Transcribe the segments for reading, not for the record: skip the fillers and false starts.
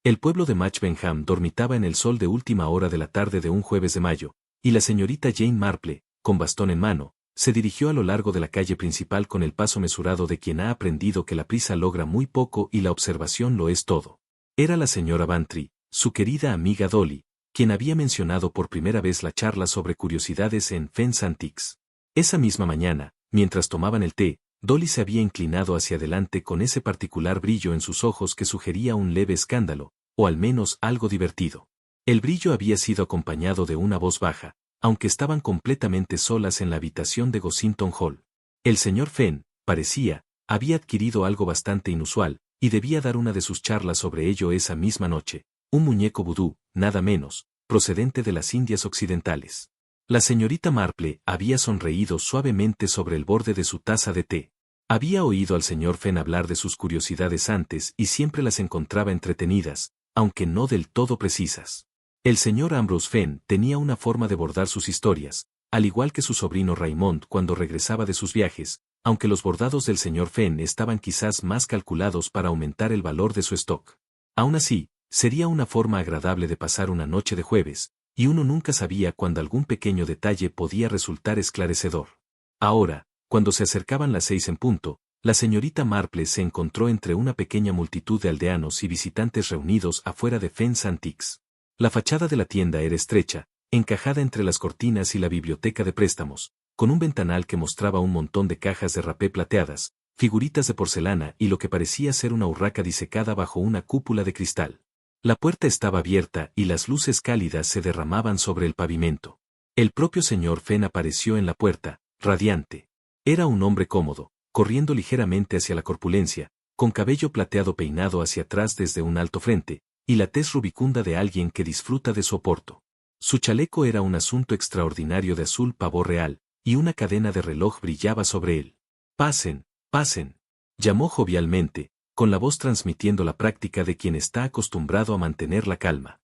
El pueblo de Match Benham dormitaba en el sol de última hora de la tarde de un jueves de mayo, y la señorita Jane Marple, con bastón en mano, se dirigió a lo largo de la calle principal con el paso mesurado de quien ha aprendido que la prisa logra muy poco y la observación lo es todo. Era la señora Bantry, su querida amiga Dolly, quien había mencionado por primera vez la charla sobre curiosidades en Fence Antiques. Esa misma mañana, mientras tomaban el té, Dolly se había inclinado hacia adelante con ese particular brillo en sus ojos que sugería un leve escándalo, o al menos algo divertido. El brillo había sido acompañado de una voz baja, aunque estaban completamente solas en la habitación de Gossington Hall. El señor Fenn, parecía, había adquirido algo bastante inusual, y debía dar una de sus charlas sobre ello esa misma noche, un muñeco vudú, nada menos, procedente de las Indias Occidentales. La señorita Marple había sonreído suavemente sobre el borde de su taza de té. Había oído al señor Fenn hablar de sus curiosidades antes y siempre las encontraba entretenidas, aunque no del todo precisas. El señor Ambrose Fenn tenía una forma de bordar sus historias, al igual que su sobrino Raymond cuando regresaba de sus viajes, aunque los bordados del señor Fenn estaban quizás más calculados para aumentar el valor de su stock. Aún así, sería una forma agradable de pasar una noche de jueves, y uno nunca sabía cuándo algún pequeño detalle podía resultar esclarecedor. Ahora, cuando se acercaban las 6 en punto, la señorita Marple se encontró entre una pequeña multitud de aldeanos y visitantes reunidos afuera de Fence Antiques. La fachada de la tienda era estrecha, encajada entre las cortinas y la biblioteca de préstamos, con un ventanal que mostraba un montón de cajas de rapé plateadas, figuritas de porcelana y lo que parecía ser una urraca disecada bajo una cúpula de cristal. La puerta estaba abierta y las luces cálidas se derramaban sobre el pavimento. El propio señor Fenn apareció en la puerta, radiante. Era un hombre cómodo, corriendo ligeramente hacia la corpulencia, con cabello plateado peinado hacia atrás desde un alto frente, y la tez rubicunda de alguien que disfruta de su oporto. Su chaleco era un asunto extraordinario de azul pavor real, y una cadena de reloj brillaba sobre él. «Pasen, pasen», llamó jovialmente, con la voz transmitiendo la práctica de quien está acostumbrado a mantener la calma.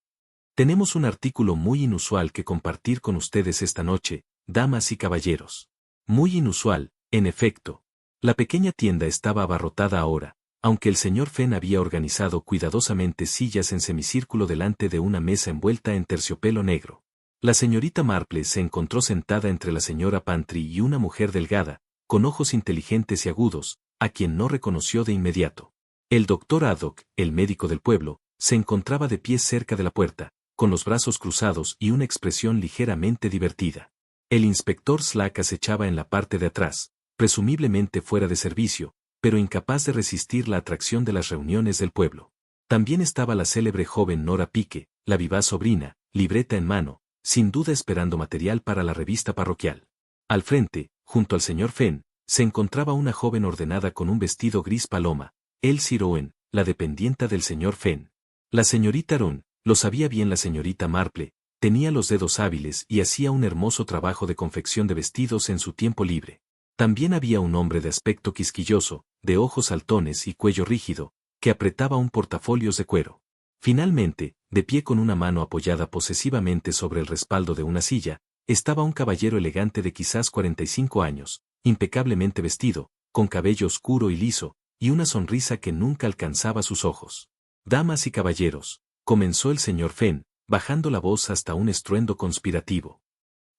«Tenemos un artículo muy inusual que compartir con ustedes esta noche, damas y caballeros». Muy inusual, en efecto. La pequeña tienda estaba abarrotada ahora, aunque el señor Fenn había organizado cuidadosamente sillas en semicírculo delante de una mesa envuelta en terciopelo negro. La señorita Marple se encontró sentada entre la señora Bantry y una mujer delgada, con ojos inteligentes y agudos, a quien no reconoció de inmediato. El doctor Haddock, el médico del pueblo, se encontraba de pie cerca de la puerta, con los brazos cruzados y una expresión ligeramente divertida. El inspector Slack acechaba en la parte de atrás, presumiblemente fuera de servicio, pero incapaz de resistir la atracción de las reuniones del pueblo. También estaba la célebre joven Nora Pique, la vivaz sobrina, libreta en mano, sin duda esperando material para la revista parroquial. Al frente, junto al señor Fenn, se encontraba una joven ordenada con un vestido gris paloma, Elsie Owen, la dependienta del señor Fenn. La señorita Ron, lo sabía bien la señorita Marple, tenía los dedos hábiles y hacía un hermoso trabajo de confección de vestidos en su tiempo libre. También había un hombre de aspecto quisquilloso, de ojos saltones y cuello rígido, que apretaba un portafolios de cuero. Finalmente, de pie con una mano apoyada posesivamente sobre el respaldo de una silla, estaba un caballero elegante de quizás 45 años, impecablemente vestido, con cabello oscuro y liso, y una sonrisa que nunca alcanzaba sus ojos. «Damas y caballeros», comenzó el señor Fenn, bajando la voz hasta un estruendo conspirativo.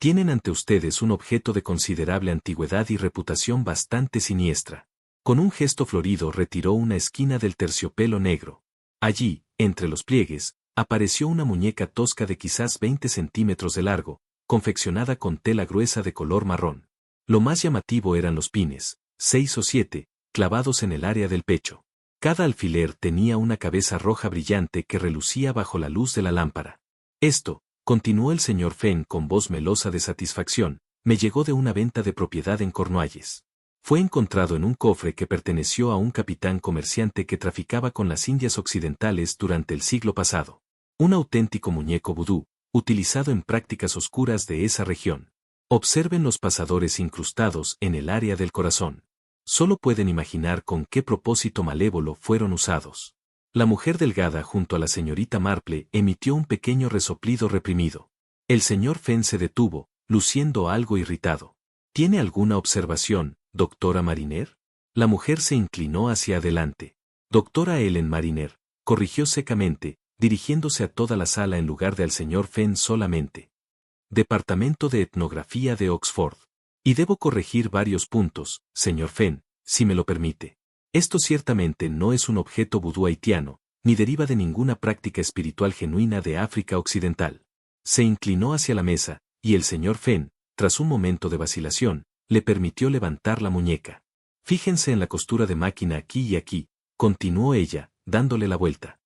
«Tienen ante ustedes un objeto de considerable antigüedad y reputación bastante siniestra». Con un gesto florido retiró una esquina del terciopelo negro. Allí, entre los pliegues, apareció una muñeca tosca de quizás 20 centímetros de largo, confeccionada con tela gruesa de color marrón. Lo más llamativo eran los pines, 6 o 7, clavados en el área del pecho. Cada alfiler tenía una cabeza roja brillante que relucía bajo la luz de la lámpara. «Esto», continuó el señor Fenn con voz melosa de satisfacción, «me llegó de una venta de propiedad en Cornualles. Fue encontrado en un cofre que perteneció a un capitán comerciante que traficaba con las Indias Occidentales durante el siglo pasado. Un auténtico muñeco vudú, utilizado en prácticas oscuras de esa región. Observen los pasadores incrustados en el área del corazón. Solo pueden imaginar con qué propósito malévolo fueron usados». La mujer delgada junto a la señorita Marple emitió un pequeño resoplido reprimido. El señor Fenn se detuvo, luciendo algo irritado. «¿Tiene alguna observación, doctora Mariner?» La mujer se inclinó hacia adelante. «Doctora Ellen Mariner», corrigió secamente, dirigiéndose a toda la sala en lugar de al señor Fenn solamente. Departamento de Etnografía de Oxford. Y debo corregir varios puntos, señor Fenn, si me lo permite. Esto ciertamente no es un objeto vudú haitiano, ni deriva de ninguna práctica espiritual genuina de África Occidental. Se inclinó hacia la mesa, y el señor Fenn, tras un momento de vacilación, le permitió levantar la muñeca. Fíjense en la costura de máquina aquí y aquí, continuó ella, dándole la vuelta.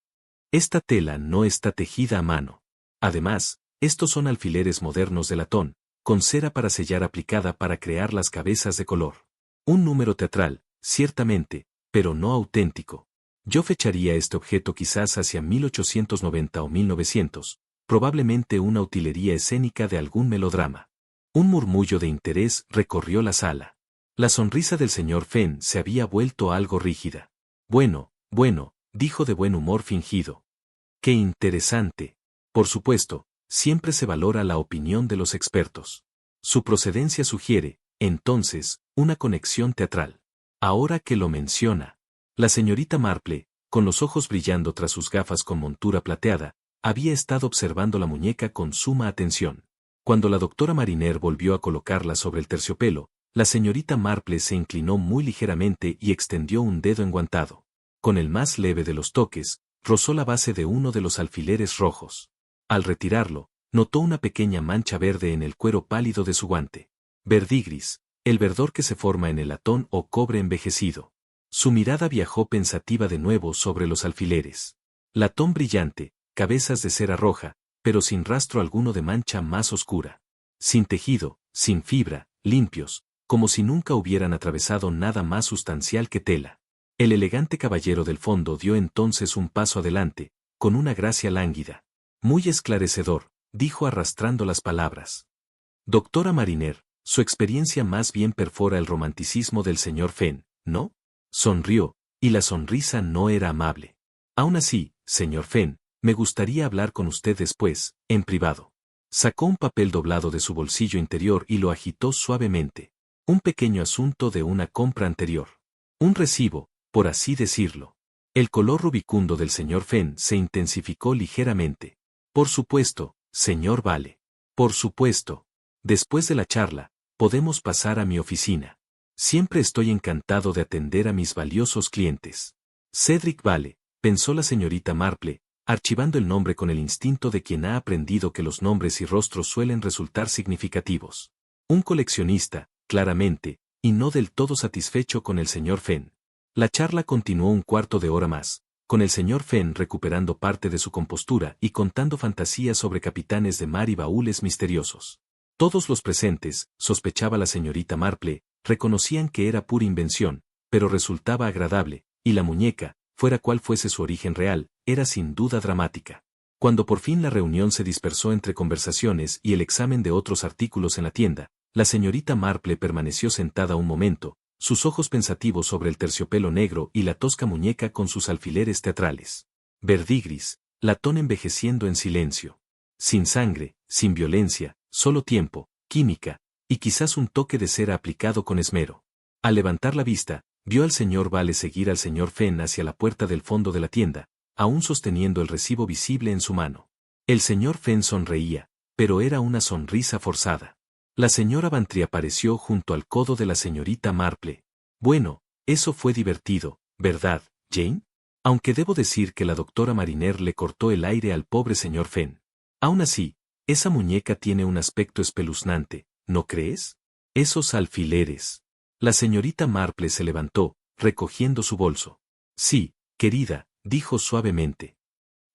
Esta tela no está tejida a mano. Además, estos son alfileres modernos de latón, con cera para sellar aplicada para crear las cabezas de color. Un número teatral, ciertamente, pero no auténtico. Yo fecharía este objeto quizás hacia 1890 o 1900, probablemente una utilería escénica de algún melodrama. Un murmullo de interés recorrió la sala. La sonrisa del señor Fenn se había vuelto algo rígida. Bueno, dijo de buen humor fingido. ¡Qué interesante! Por supuesto, siempre se valora la opinión de los expertos. Su procedencia sugiere, entonces, una conexión teatral. Ahora que lo menciona, la señorita Marple, con los ojos brillando tras sus gafas con montura plateada, había estado observando la muñeca con suma atención. Cuando la doctora Mariner volvió a colocarla sobre el terciopelo, la señorita Marple se inclinó muy ligeramente y extendió un dedo enguantado. Con el más leve de los toques, rozó la base de uno de los alfileres rojos. Al retirarlo, notó una pequeña mancha verde en el cuero pálido de su guante. Verdigris, el verdor que se forma en el latón o cobre envejecido. Su mirada viajó pensativa de nuevo sobre los alfileres. Latón brillante, cabezas de cera roja, pero sin rastro alguno de mancha más oscura. Sin tejido, sin fibra, limpios, como si nunca hubieran atravesado nada más sustancial que tela. El elegante caballero del fondo dio entonces un paso adelante, con una gracia lánguida. Muy esclarecedor, dijo arrastrando las palabras. Doctora Mariner, su experiencia más bien perfora el romanticismo del señor Fenn, ¿no? Sonrió, y la sonrisa no era amable. Aún así, señor Fenn, me gustaría hablar con usted después, en privado. Sacó un papel doblado de su bolsillo interior y lo agitó suavemente. Un pequeño asunto de una compra anterior. Un recibo, por así decirlo. El color rubicundo del señor Fenn se intensificó ligeramente. Por supuesto, señor Vale. Por supuesto. Después de la charla, podemos pasar a mi oficina. Siempre estoy encantado de atender a mis valiosos clientes. Cedric Vale, pensó la señorita Marple, archivando el nombre con el instinto de quien ha aprendido que los nombres y rostros suelen resultar significativos. Un coleccionista, claramente, y no del todo satisfecho con el señor Fenn. La charla continuó un cuarto de hora más, con el señor Fenn recuperando parte de su compostura y contando fantasías sobre capitanes de mar y baúles misteriosos. Todos los presentes, sospechaba la señorita Marple, reconocían que era pura invención, pero resultaba agradable, y la muñeca, fuera cual fuese su origen real, era sin duda dramática. Cuando por fin la reunión se dispersó entre conversaciones y el examen de otros artículos en la tienda, la señorita Marple permaneció sentada un momento, sus ojos pensativos sobre el terciopelo negro y la tosca muñeca con sus alfileres teatrales. Verdigris, latón envejeciendo en silencio. Sin sangre, sin violencia, solo tiempo, química, y quizás un toque de cera aplicado con esmero. Al levantar la vista, vio al señor Vale seguir al señor Fenn hacia la puerta del fondo de la tienda, aún sosteniendo el recibo visible en su mano. El señor Fenn sonreía, pero era una sonrisa forzada. La señora Bantry apareció junto al codo de la señorita Marple. Bueno, eso fue divertido, ¿verdad, Jane? Aunque debo decir que la doctora Mariner le cortó el aire al pobre señor Fenn. Aún así, esa muñeca tiene un aspecto espeluznante, ¿no crees? Esos alfileres. La señorita Marple se levantó, recogiendo su bolso. Sí, querida, dijo suavemente.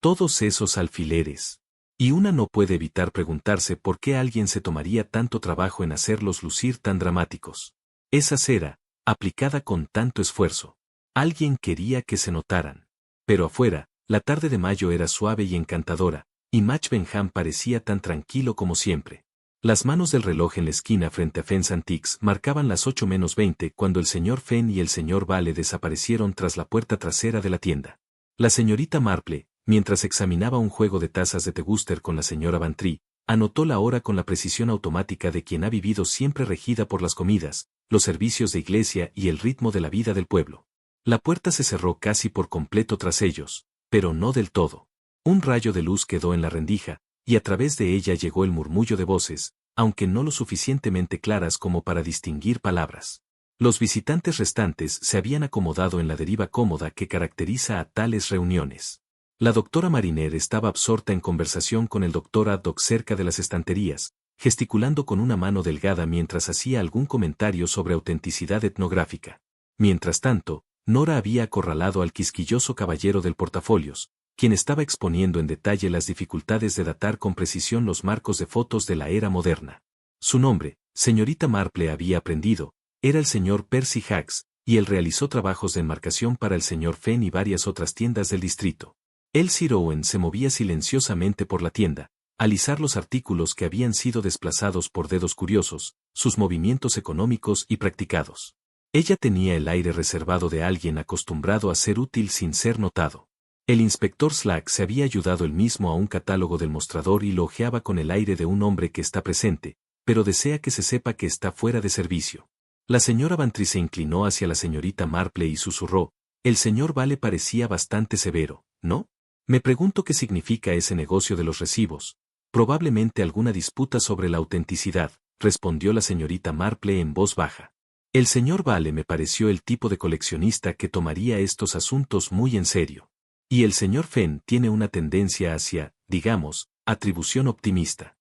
Todos esos alfileres. Y una no puede evitar preguntarse por qué alguien se tomaría tanto trabajo en hacerlos lucir tan dramáticos. Esa cera, aplicada con tanto esfuerzo. Alguien quería que se notaran. Pero afuera, la tarde de mayo era suave y encantadora, y Match Benham parecía tan tranquilo como siempre. Las manos del reloj en la esquina frente a Fenn's Antiques marcaban las 8:20 cuando el señor Fenn y el señor Vale desaparecieron tras la puerta trasera de la tienda. La señorita Marple, mientras examinaba un juego de tazas de Teguster con la señora Bantry, anotó la hora con la precisión automática de quien ha vivido siempre regida por las comidas, los servicios de iglesia y el ritmo de la vida del pueblo. La puerta se cerró casi por completo tras ellos, pero no del todo. Un rayo de luz quedó en la rendija, y a través de ella llegó el murmullo de voces, aunque no lo suficientemente claras como para distinguir palabras. Los visitantes restantes se habían acomodado en la deriva cómoda que caracteriza a tales reuniones. La doctora Mariner estaba absorta en conversación con el doctor Haddock cerca de las estanterías, gesticulando con una mano delgada mientras hacía algún comentario sobre autenticidad etnográfica. Mientras tanto, Nora había acorralado al quisquilloso caballero del portafolios, quien estaba exponiendo en detalle las dificultades de datar con precisión los marcos de fotos de la era moderna. Su nombre, señorita Marple había aprendido, era el señor Percy Hacks, y él realizó trabajos de enmarcación para el señor Fenn y varias otras tiendas del distrito. Sir Owen se movía silenciosamente por la tienda, al izar los artículos que habían sido desplazados por dedos curiosos, sus movimientos económicos y practicados. Ella tenía el aire reservado de alguien acostumbrado a ser útil sin ser notado. El inspector Slack se había ayudado él mismo a un catálogo del mostrador y lo hojeaba con el aire de un hombre que está presente, pero desea que se sepa que está fuera de servicio. La señora Bantry se inclinó hacia la señorita Marple y susurró, el señor Vale parecía bastante severo, ¿no? Me pregunto qué significa ese negocio de los recibos. Probablemente alguna disputa sobre la autenticidad, respondió la señorita Marple en voz baja. El señor Vale me pareció el tipo de coleccionista que tomaría estos asuntos muy en serio. Y el señor Fenn tiene una tendencia hacia, digamos, atribución optimista.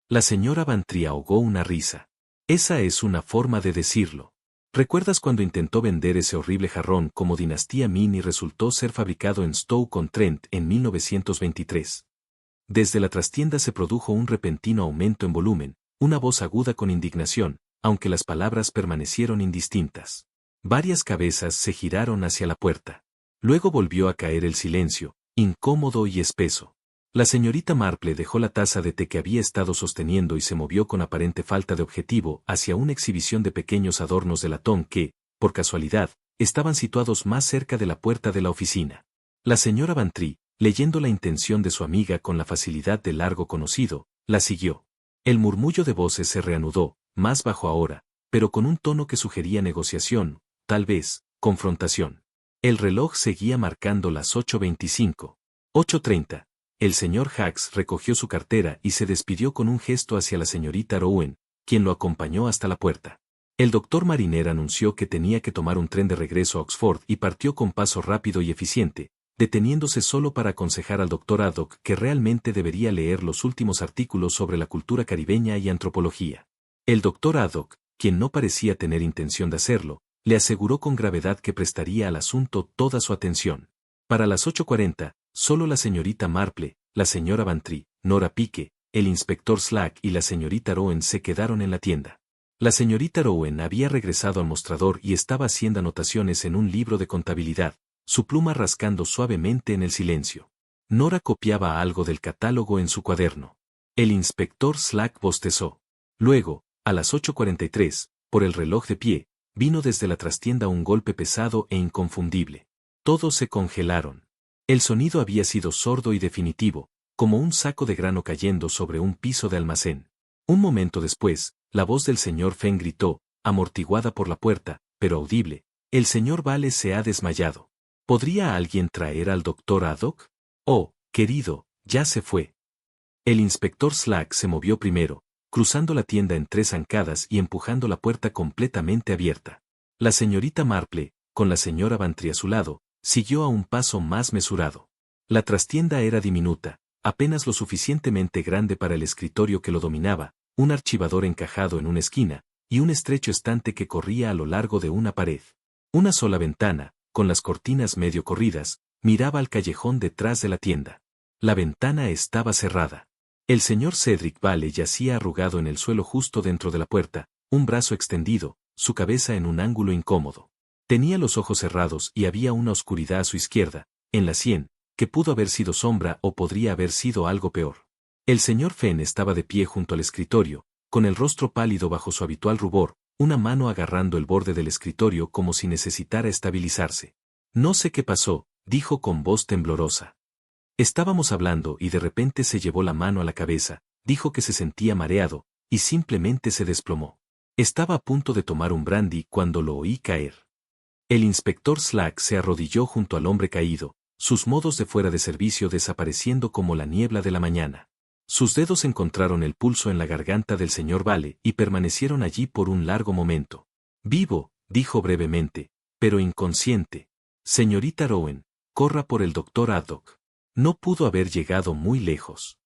La señora Bantry ahogó una risa. Esa es una forma de decirlo. ¿Recuerdas cuando intentó vender ese horrible jarrón como Dinastía Min y resultó ser fabricado en Stoke-on-Trent en 1923? Desde la trastienda se produjo un repentino aumento en volumen, una voz aguda con indignación, aunque las palabras permanecieron indistintas. Varias cabezas se giraron hacia la puerta. Luego volvió a caer el silencio, incómodo y espeso. La señorita Marple dejó la taza de té que había estado sosteniendo y se movió con aparente falta de objetivo hacia una exhibición de pequeños adornos de latón que, por casualidad, estaban situados más cerca de la puerta de la oficina. La señora Bantry, leyendo la intención de su amiga con la facilidad de largo conocido, la siguió. El murmullo de voces se reanudó, más bajo ahora, pero con un tono que sugería negociación, tal vez, confrontación. El reloj seguía marcando las 8:25. 8:30. El señor Hacks recogió su cartera y se despidió con un gesto hacia la señorita Rowan, quien lo acompañó hasta la puerta. El doctor Mariner anunció que tenía que tomar un tren de regreso a Oxford y partió con paso rápido y eficiente, deteniéndose solo para aconsejar al doctor Haddock que realmente debería leer los últimos artículos sobre la cultura caribeña y antropología. El doctor Haddock, quien no parecía tener intención de hacerlo, le aseguró con gravedad que prestaría al asunto toda su atención. Para las 8:40, solo la señorita Marple, la señora Bantry, Nora Pique, el inspector Slack y la señorita Rowan se quedaron en la tienda. La señorita Rowan había regresado al mostrador y estaba haciendo anotaciones en un libro de contabilidad, su pluma rascando suavemente en el silencio. Nora copiaba algo del catálogo en su cuaderno. El inspector Slack bostezó. Luego, a las 8:43, por el reloj de pie, vino desde la trastienda un golpe pesado e inconfundible. Todos se congelaron. El sonido había sido sordo y definitivo, como un saco de grano cayendo sobre un piso de almacén. Un momento después, la voz del señor Fenn gritó, amortiguada por la puerta, pero audible, el señor Vale se ha desmayado. ¿Podría alguien traer al doctor Haddock? Oh, querido, ya se fue. El inspector Slack se movió primero, cruzando la tienda en 3 zancadas y empujando la puerta completamente abierta. La señorita Marple, con la señora Bantry a su lado, siguió a un paso más mesurado. La trastienda era diminuta, apenas lo suficientemente grande para el escritorio que lo dominaba, un archivador encajado en una esquina, y un estrecho estante que corría a lo largo de una pared. Una sola ventana, con las cortinas medio corridas, miraba al callejón detrás de la tienda. La ventana estaba cerrada. El señor Cedric Vale yacía arrugado en el suelo justo dentro de la puerta, un brazo extendido, su cabeza en un ángulo incómodo. Tenía los ojos cerrados y había una oscuridad a su izquierda, en la sien, que pudo haber sido sombra o podría haber sido algo peor. El señor Fenn estaba de pie junto al escritorio, con el rostro pálido bajo su habitual rubor, una mano agarrando el borde del escritorio como si necesitara estabilizarse. No sé qué pasó, dijo con voz temblorosa. Estábamos hablando y de repente se llevó la mano a la cabeza, dijo que se sentía mareado, y simplemente se desplomó. Estaba a punto de tomar un brandy cuando lo oí caer. El inspector Slack se arrodilló junto al hombre caído, sus modos de fuera de servicio desapareciendo como la niebla de la mañana. Sus dedos encontraron el pulso en la garganta del señor Vale y permanecieron allí por un largo momento. Vivo, dijo brevemente, pero inconsciente. Señorita Rowan, corra por el doctor Haddock. No pudo haber llegado muy lejos.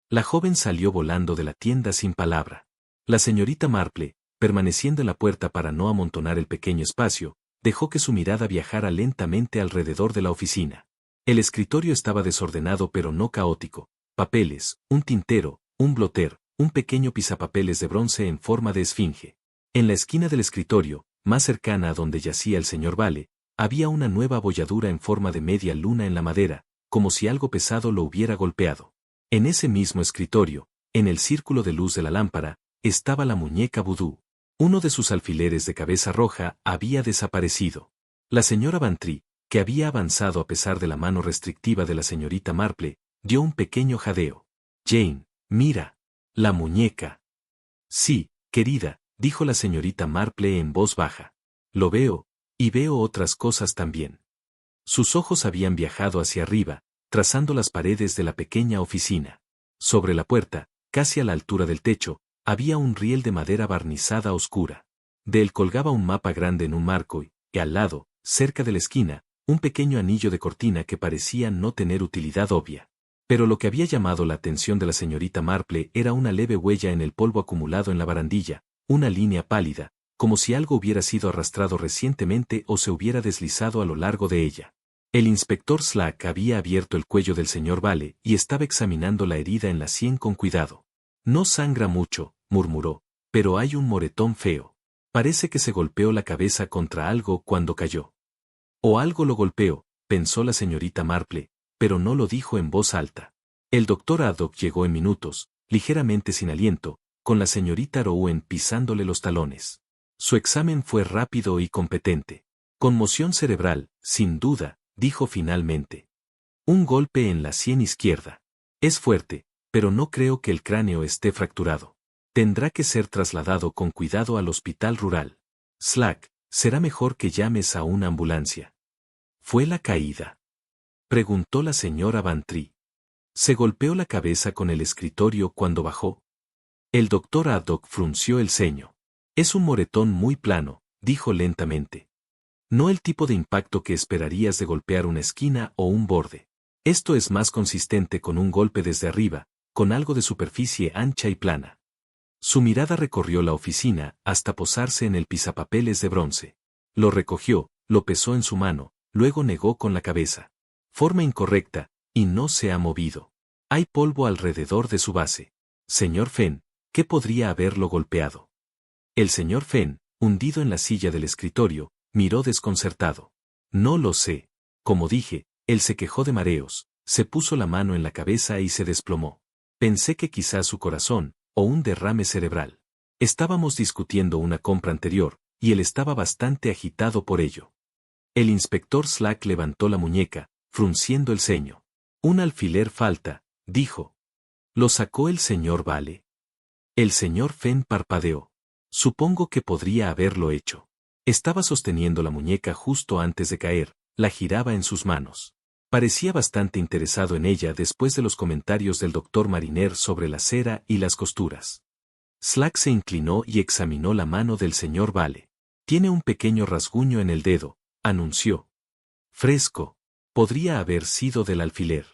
La joven salió volando de la tienda sin palabra. La señorita Marple, permaneciendo en la puerta para no amontonar el pequeño espacio, dejó que su mirada viajara lentamente alrededor de la oficina. El escritorio estaba desordenado pero no caótico. Papeles, un tintero, un blotter, un pequeño pisapapeles de bronce en forma de esfinge. En la esquina del escritorio, más cercana a donde yacía el señor Vale, había una nueva abolladura en forma de media luna en la madera, como si algo pesado lo hubiera golpeado. En ese mismo escritorio, en el círculo de luz de la lámpara, estaba la muñeca vudú. Uno de sus alfileres de cabeza roja había desaparecido. La señora Bantry, que había avanzado a pesar de la mano restrictiva de la señorita Marple, dio un pequeño jadeo. Jane, mira. La muñeca. Sí, querida, dijo la señorita Marple en voz baja. Lo veo, y veo otras cosas también. Sus ojos habían viajado hacia arriba, trazando las paredes de la pequeña oficina. Sobre la puerta, casi a la altura del techo, había un riel de madera barnizada oscura. De él colgaba un mapa grande en un marco y al lado, cerca de la esquina, un pequeño anillo de cortina que parecía no tener utilidad obvia. Pero lo que había llamado la atención de la señorita Marple era una leve huella en el polvo acumulado en la barandilla, una línea pálida, como si algo hubiera sido arrastrado recientemente o se hubiera deslizado a lo largo de ella. El inspector Slack había abierto el cuello del señor Vale y estaba examinando la herida en la sien con cuidado. No sangra mucho, murmuró, pero hay un moretón feo. Parece que se golpeó la cabeza contra algo cuando cayó. O algo lo golpeó, pensó la señorita Marple, pero no lo dijo en voz alta. El doctor Haddock llegó en minutos, ligeramente sin aliento, con la señorita Rowan pisándole los talones. Su examen fue rápido y competente. Conmoción cerebral, sin duda, dijo finalmente. Un golpe en la sien izquierda. Es fuerte, pero no creo que el cráneo esté fracturado. Tendrá que ser trasladado con cuidado al hospital rural. Slack, será mejor que llames a una ambulancia. ¿Fue la caída?, preguntó la señora Bantry. ¿Se golpeó la cabeza con el escritorio cuando bajó? El doctor Haddock frunció el ceño. Es un moretón muy plano, dijo lentamente. No el tipo de impacto que esperarías de golpear una esquina o un borde. Esto es más consistente con un golpe desde arriba, con algo de superficie ancha y plana. Su mirada recorrió la oficina hasta posarse en el pisapapeles de bronce. Lo recogió, lo pesó en su mano, luego negó con la cabeza. Forma incorrecta, y no se ha movido. Hay polvo alrededor de su base. Señor Fenn, ¿qué podría haberlo golpeado? El señor Fenn, hundido en la silla del escritorio, miró desconcertado. No lo sé. Como dije, él se quejó de mareos, se puso la mano en la cabeza y se desplomó. Pensé que quizás su corazón, o un derrame cerebral. Estábamos discutiendo una compra anterior, y él estaba bastante agitado por ello. El inspector Slack levantó la muñeca, frunciendo el ceño. Un alfiler falta, dijo. ¿Lo sacó el señor Vale? El señor Fenn parpadeó. Supongo que podría haberlo hecho. Estaba sosteniendo la muñeca justo antes de caer, la giraba en sus manos. Parecía bastante interesado en ella después de los comentarios del doctor Mariner sobre la cera y las costuras. Slack se inclinó y examinó la mano del señor Vale. Tiene un pequeño rasguño en el dedo, anunció. Fresco. Podría haber sido del alfiler.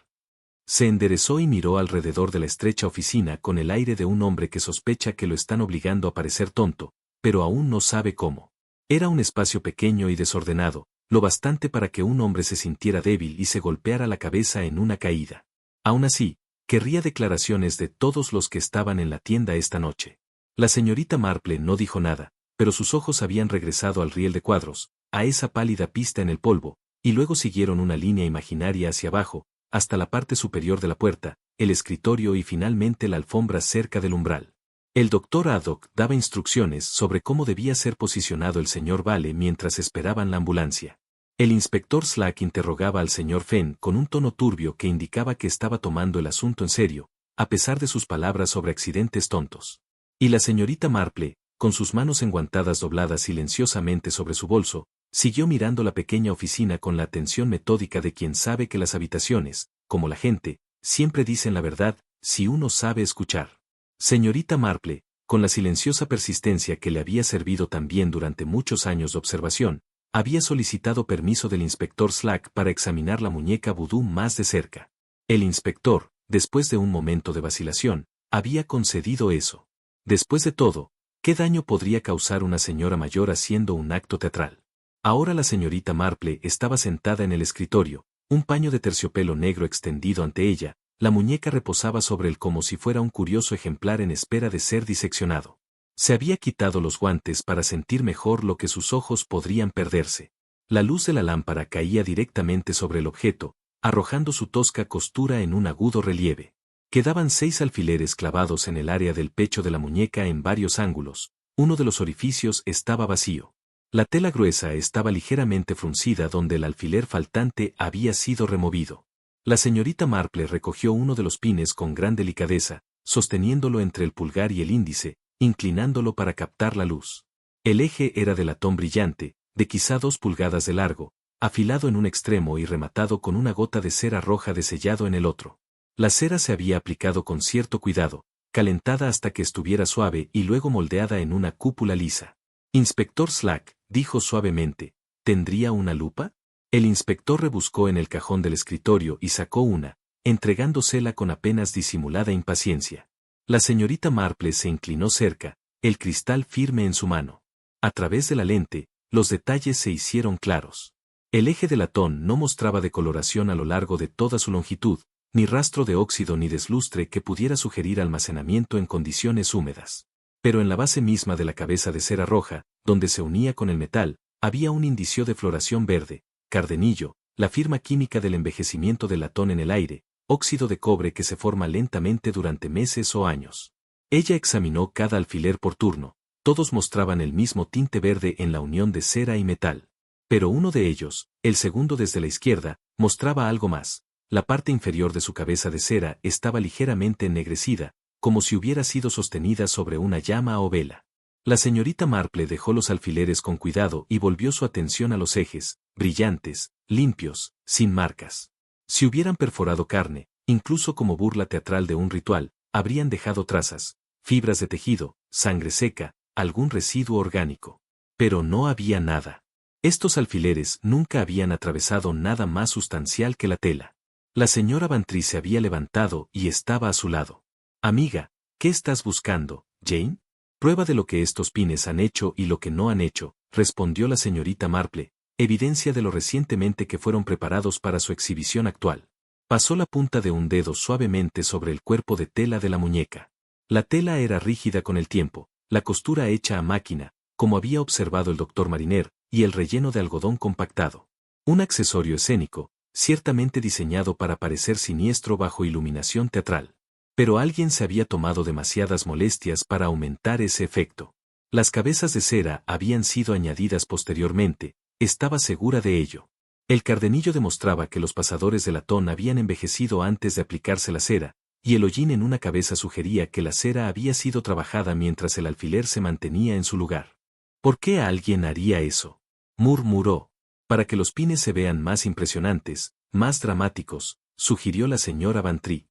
Se enderezó y miró alrededor de la estrecha oficina con el aire de un hombre que sospecha que lo están obligando a parecer tonto, pero aún no sabe cómo. Era un espacio pequeño y desordenado, lo bastante para que un hombre se sintiera débil y se golpeara la cabeza en una caída. Aún así, querría declaraciones de todos los que estaban en la tienda esta noche. La señorita Marple no dijo nada, pero sus ojos habían regresado al riel de cuadros, a esa pálida pista en el polvo, y luego siguieron una línea imaginaria hacia abajo, hasta la parte superior de la puerta, el escritorio y finalmente la alfombra cerca del umbral. El doctor Haddock daba instrucciones sobre cómo debía ser posicionado el señor Vale mientras esperaban la ambulancia. El inspector Slack interrogaba al señor Fenn con un tono turbio que indicaba que estaba tomando el asunto en serio, a pesar de sus palabras sobre accidentes tontos. Y la señorita Marple, con sus manos enguantadas dobladas silenciosamente sobre su bolso, Siguió mirando la pequeña oficina con la atención metódica de quien sabe que las habitaciones, como la gente, siempre dicen la verdad, si uno sabe escuchar. Señorita Marple, con la silenciosa persistencia que le había servido también durante muchos años de observación, había solicitado permiso del inspector Slack para examinar la muñeca vudú más de cerca. El inspector, después de un momento de vacilación, había concedido eso. Después de todo, ¿qué daño podría causar una señora mayor haciendo un acto teatral? Ahora la señorita Marple estaba sentada en el escritorio, un paño de terciopelo negro extendido ante ella, la muñeca reposaba sobre él como si fuera un curioso ejemplar en espera de ser diseccionado. Se había quitado los guantes para sentir mejor lo que sus ojos podrían perderse. La luz de la lámpara caía directamente sobre el objeto, arrojando su tosca costura en un agudo relieve. Quedaban 6 alfileres clavados en el área del pecho de la muñeca en varios ángulos. Uno de los orificios estaba vacío. La tela gruesa estaba ligeramente fruncida donde el alfiler faltante había sido removido. La señorita Marple recogió uno de los pines con gran delicadeza, sosteniéndolo entre el pulgar y el índice, inclinándolo para captar la luz. El eje era de latón brillante, de quizá 2 pulgadas de largo, afilado en un extremo y rematado con una gota de cera roja de sellado en el otro. La cera se había aplicado con cierto cuidado, calentada hasta que estuviera suave y luego moldeada en una cúpula lisa. Inspector Slack, dijo suavemente, ¿tendría una lupa? El inspector rebuscó en el cajón del escritorio y sacó una, entregándosela con apenas disimulada impaciencia. La señorita Marple se inclinó cerca, el cristal firme en su mano. A través de la lente, los detalles se hicieron claros. El eje de latón no mostraba decoloración a lo largo de toda su longitud, ni rastro de óxido ni deslustre que pudiera sugerir almacenamiento en condiciones húmedas. Pero en la base misma de la cabeza de cera roja, donde se unía con el metal, había un indicio de floración verde, cardenillo, la firma química del envejecimiento del latón en el aire, óxido de cobre que se forma lentamente durante meses o años. Ella examinó cada alfiler por turno, todos mostraban el mismo tinte verde en la unión de cera y metal. Pero uno de ellos, el segundo desde la izquierda, mostraba algo más. La parte inferior de su cabeza de cera estaba ligeramente ennegrecida, como si hubiera sido sostenida sobre una llama o vela. La señorita Marple dejó los alfileres con cuidado y volvió su atención a los ejes, brillantes, limpios, sin marcas. Si hubieran perforado carne, incluso como burla teatral de un ritual, habrían dejado trazas, fibras de tejido, sangre seca, algún residuo orgánico. Pero no había nada. Estos alfileres nunca habían atravesado nada más sustancial que la tela. La señora Bantry se había levantado y estaba a su lado. Amiga, ¿qué estás buscando, Jane? Prueba de lo que estos pines han hecho y lo que no han hecho, respondió la señorita Marple, evidencia de lo recientemente que fueron preparados para su exhibición actual. Pasó la punta de un dedo suavemente sobre el cuerpo de tela de la muñeca. La tela era rígida con el tiempo, la costura hecha a máquina, como había observado el doctor Mariner, y el relleno de algodón compactado. Un accesorio escénico, ciertamente diseñado para parecer siniestro bajo iluminación teatral. Pero alguien se había tomado demasiadas molestias para aumentar ese efecto. Las cabezas de cera habían sido añadidas posteriormente, estaba segura de ello. El cardenillo demostraba que los pasadores de latón habían envejecido antes de aplicarse la cera, y el hollín en una cabeza sugería que la cera había sido trabajada mientras el alfiler se mantenía en su lugar. ¿Por qué alguien haría eso?, murmuró. Para que los pines se vean más impresionantes, más dramáticos, sugirió la señora Bantry.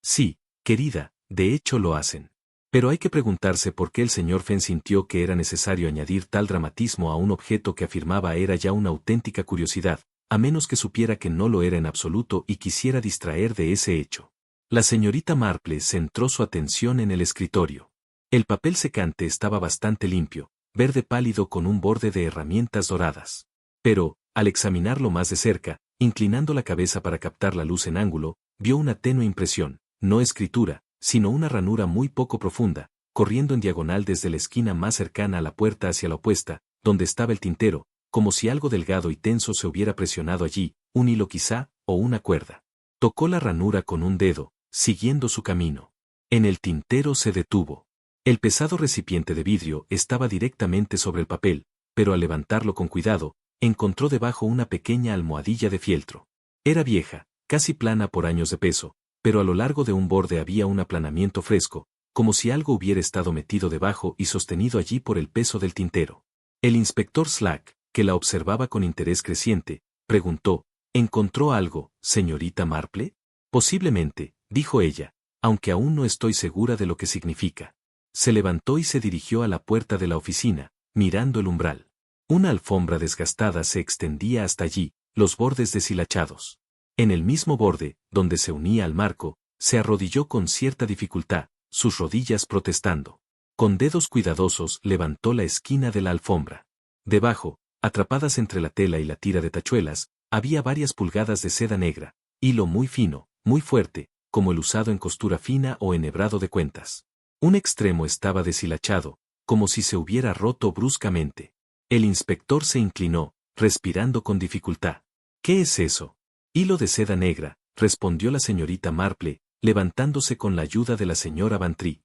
Sí, querida, de hecho lo hacen. Pero hay que preguntarse por qué el señor Fenn sintió que era necesario añadir tal dramatismo a un objeto que afirmaba era ya una auténtica curiosidad, a menos que supiera que no lo era en absoluto y quisiera distraer de ese hecho. La señorita Marple centró su atención en el escritorio. El papel secante estaba bastante limpio, verde pálido con un borde de herramientas doradas. Pero, al examinarlo más de cerca, inclinando la cabeza para captar la luz en ángulo, vio una tenue impresión, no escritura, sino una ranura muy poco profunda, corriendo en diagonal desde la esquina más cercana a la puerta hacia la opuesta, donde estaba el tintero, como si algo delgado y tenso se hubiera presionado allí, un hilo quizá, o una cuerda. Tocó la ranura con un dedo, siguiendo su camino. En el tintero se detuvo. El pesado recipiente de vidrio estaba directamente sobre el papel, pero al levantarlo con cuidado, encontró debajo una pequeña almohadilla de fieltro. Era vieja, casi plana por años de peso, pero a lo largo de un borde había un aplanamiento fresco, como si algo hubiera estado metido debajo y sostenido allí por el peso del tintero. El inspector Slack, que la observaba con interés creciente, preguntó, ¿encontró algo, señorita Marple? Posiblemente, dijo ella, aunque aún no estoy segura de lo que significa. Se levantó y se dirigió a la puerta de la oficina, mirando el umbral. Una alfombra desgastada se extendía hasta allí, los bordes deshilachados. En el mismo borde, donde se unía al marco, se arrodilló con cierta dificultad, sus rodillas protestando. Con dedos cuidadosos levantó la esquina de la alfombra. Debajo, atrapadas entre la tela y la tira de tachuelas, había varias pulgadas de seda negra, hilo muy fino, muy fuerte, como el usado en costura fina o enhebrado de cuentas. Un extremo estaba deshilachado, como si se hubiera roto bruscamente. El inspector se inclinó, respirando con dificultad. ¿Qué es eso? Hilo de seda negra, respondió la señorita Marple, levantándose con la ayuda de la señora Bantry.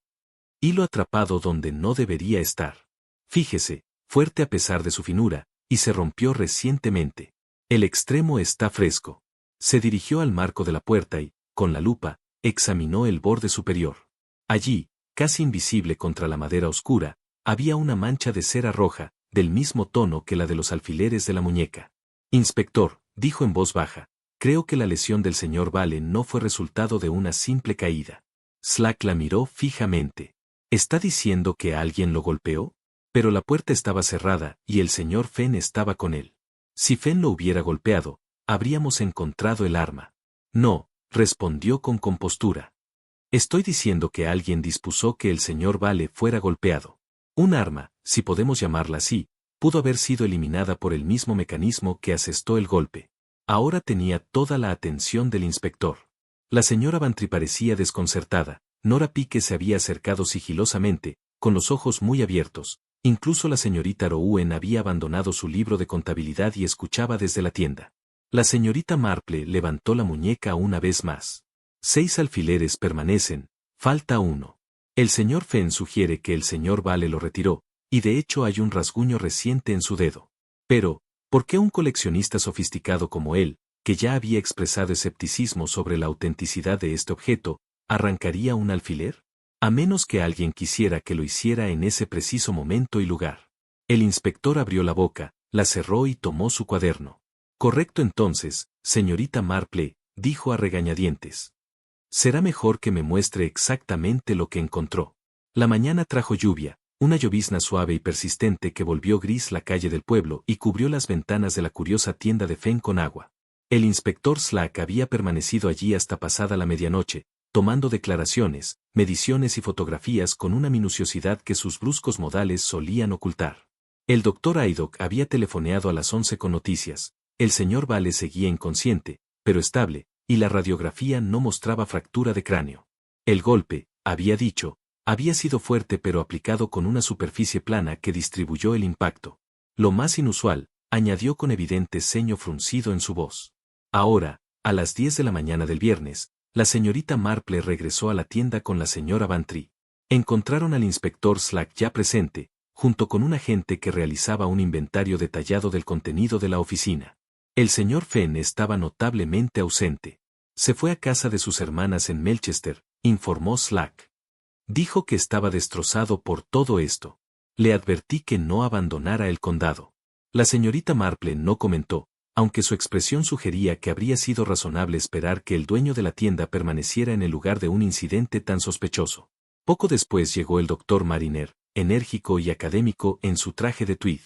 Hilo atrapado donde no debería estar. Fíjese, fuerte a pesar de su finura, y se rompió recientemente. El extremo está fresco. Se dirigió al marco de la puerta y, con la lupa, examinó el borde superior. Allí, casi invisible contra la madera oscura, había una mancha de cera roja, del mismo tono que la de los alfileres de la muñeca. Inspector, dijo en voz baja, creo que la lesión del señor Vale no fue resultado de una simple caída. Slack la miró fijamente. ¿Está diciendo que alguien lo golpeó? Pero la puerta estaba cerrada y el señor Fenn estaba con él. Si Fenn lo hubiera golpeado, habríamos encontrado el arma. No, respondió con compostura. Estoy diciendo que alguien dispuso que el señor Vale fuera golpeado. Un arma, si podemos llamarla así, pudo haber sido eliminada por el mismo mecanismo que asestó el golpe. Ahora tenía toda la atención del inspector. La señora Bantry parecía desconcertada. Nora Pique se había acercado sigilosamente, con los ojos muy abiertos. Incluso la señorita Rouen había abandonado su libro de contabilidad y escuchaba desde la tienda. La señorita Marple levantó la muñeca una vez más. 6 alfileres permanecen, falta uno. El señor Fenn sugiere que el señor Vale lo retiró, y de hecho hay un rasguño reciente en su dedo. Pero, ¿por qué un coleccionista sofisticado como él, que ya había expresado escepticismo sobre la autenticidad de este objeto, arrancaría un alfiler? A menos que alguien quisiera que lo hiciera en ese preciso momento y lugar. El inspector abrió la boca, la cerró y tomó su cuaderno. Correcto entonces, señorita Marple, dijo a regañadientes. Será mejor que me muestre exactamente lo que encontró. La mañana trajo lluvia, una llovizna suave y persistente que volvió gris la calle del pueblo y cubrió las ventanas de la curiosa tienda de Fenn con agua. El inspector Slack había permanecido allí hasta pasada la medianoche, tomando declaraciones, mediciones y fotografías con una minuciosidad que sus bruscos modales solían ocultar. El doctor Haydock había telefoneado a las 11 con noticias. El señor Vale seguía inconsciente, pero estable, y la radiografía no mostraba fractura de cráneo. El golpe, había dicho, había sido fuerte pero aplicado con una superficie plana que distribuyó el impacto. Lo más inusual, añadió con evidente ceño fruncido en su voz. Ahora, a las 10 de la mañana del viernes, la señorita Marple regresó a la tienda con la señora Bantry. Encontraron al inspector Slack ya presente, junto con un agente que realizaba un inventario detallado del contenido de la oficina. El señor Fenn estaba notablemente ausente. Se fue a casa de sus hermanas en Melchester, informó Slack. Dijo que estaba destrozado por todo esto. Le advertí que no abandonara el condado. La señorita Marple no comentó, aunque su expresión sugería que habría sido razonable esperar que el dueño de la tienda permaneciera en el lugar de un incidente tan sospechoso. Poco después llegó el doctor Mariner, enérgico y académico en su traje de tweed.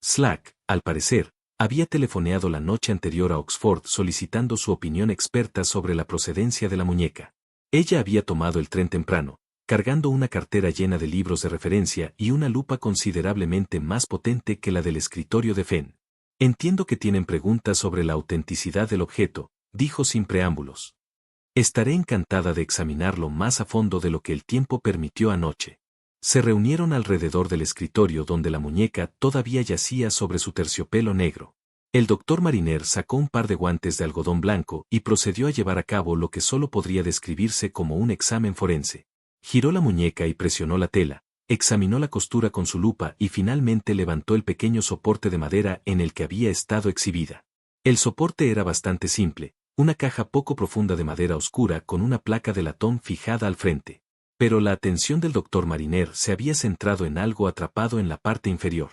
Slack, al parecer, había telefoneado la noche anterior a Oxford solicitando su opinión experta sobre la procedencia de la muñeca. Ella había tomado el tren temprano, cargando una cartera llena de libros de referencia y una lupa considerablemente más potente que la del escritorio de Fenn. Entiendo que tienen preguntas sobre la autenticidad del objeto, dijo sin preámbulos. Estaré encantada de examinarlo más a fondo de lo que el tiempo permitió anoche. Se reunieron alrededor del escritorio donde la muñeca todavía yacía sobre su terciopelo negro. El doctor Mariner sacó un par de guantes de algodón blanco y procedió a llevar a cabo lo que solo podría describirse como un examen forense. Giró la muñeca y presionó la tela, examinó la costura con su lupa y finalmente levantó el pequeño soporte de madera en el que había estado exhibida. El soporte era bastante simple, una caja poco profunda de madera oscura con una placa de latón fijada al frente. Pero la atención del doctor Mariner se había centrado en algo atrapado en la parte inferior.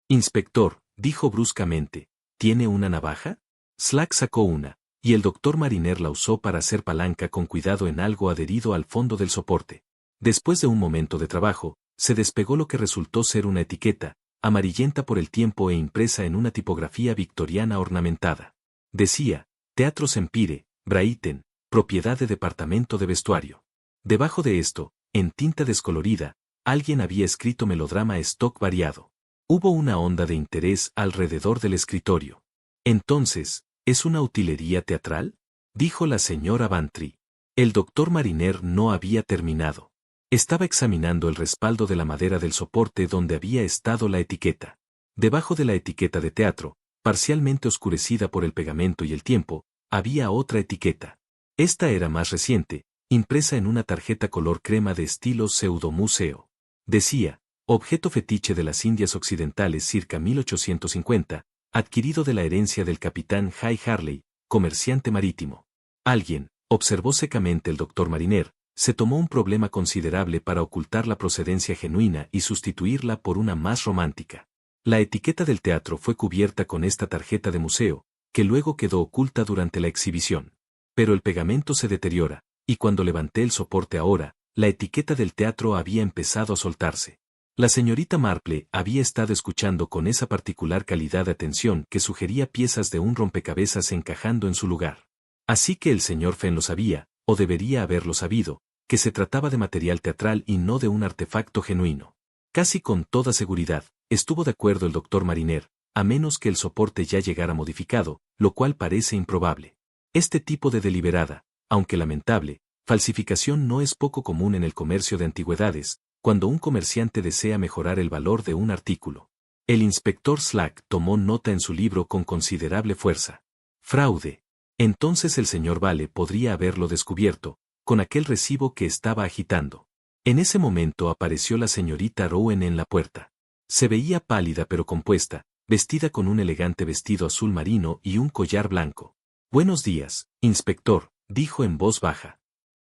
Inspector, dijo bruscamente. ¿Tiene una navaja? Slack sacó una, y el doctor Mariner la usó para hacer palanca con cuidado en algo adherido al fondo del soporte. Después de un momento de trabajo, se despegó lo que resultó ser una etiqueta, amarillenta por el tiempo e impresa en una tipografía victoriana ornamentada. Decía, Teatros Empire, Brighton, propiedad de departamento de vestuario. Debajo de esto, en tinta descolorida, alguien había escrito melodrama stock variado. Hubo una onda de interés alrededor del escritorio. Entonces, ¿es una utilería teatral?, dijo la señora Bantry. El doctor Mariner no había terminado. Estaba examinando el respaldo de la madera del soporte donde había estado la etiqueta. Debajo de la etiqueta de teatro, parcialmente oscurecida por el pegamento y el tiempo, había otra etiqueta. Esta era más reciente, impresa en una tarjeta color crema de estilo pseudomuseo. Decía, objeto fetiche de las Indias Occidentales circa 1850, adquirido de la herencia del capitán High Harley, comerciante marítimo. Alguien, observó secamente el doctor Mariner, se tomó un problema considerable para ocultar la procedencia genuina y sustituirla por una más romántica. La etiqueta del teatro fue cubierta con esta tarjeta de museo, que luego quedó oculta durante la exhibición. Pero el pegamento se deteriora, y cuando levanté el soporte ahora, la etiqueta del teatro había empezado a soltarse. La señorita Marple había estado escuchando con esa particular calidad de atención que sugería piezas de un rompecabezas encajando en su lugar. Así que el señor Fenn lo sabía, o debería haberlo sabido, que se trataba de material teatral y no de un artefacto genuino. Casi con toda seguridad, estuvo de acuerdo el doctor Mariner, a menos que el soporte ya llegara modificado, lo cual parece improbable. Este tipo de deliberada, aunque lamentable, falsificación no es poco común en el comercio de antigüedades, cuando un comerciante desea mejorar el valor de un artículo. El inspector Slack tomó nota en su libro con considerable fuerza. Fraude. Entonces el señor Vale podría haberlo descubierto, con aquel recibo que estaba agitando. En ese momento apareció la señorita Rowan en la puerta. Se veía pálida pero compuesta, vestida con un elegante vestido azul marino y un collar blanco. Buenos días, inspector, dijo en voz baja.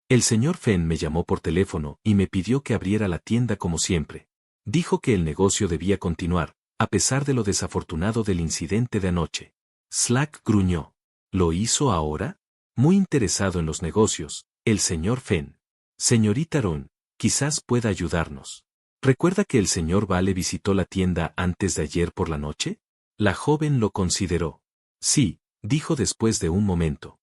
El señor Fenn me llamó por teléfono y me pidió que abriera la tienda como siempre. Dijo que el negocio debía continuar, a pesar de lo desafortunado del incidente de anoche. Slack gruñó. ¿Lo hizo ahora? Muy interesado en los negocios, el señor Fenn. Señorita Rowan, quizás pueda ayudarnos. ¿Recuerda que el señor Vale visitó la tienda antes de ayer por la noche? La joven lo consideró. Sí, dijo después de un momento.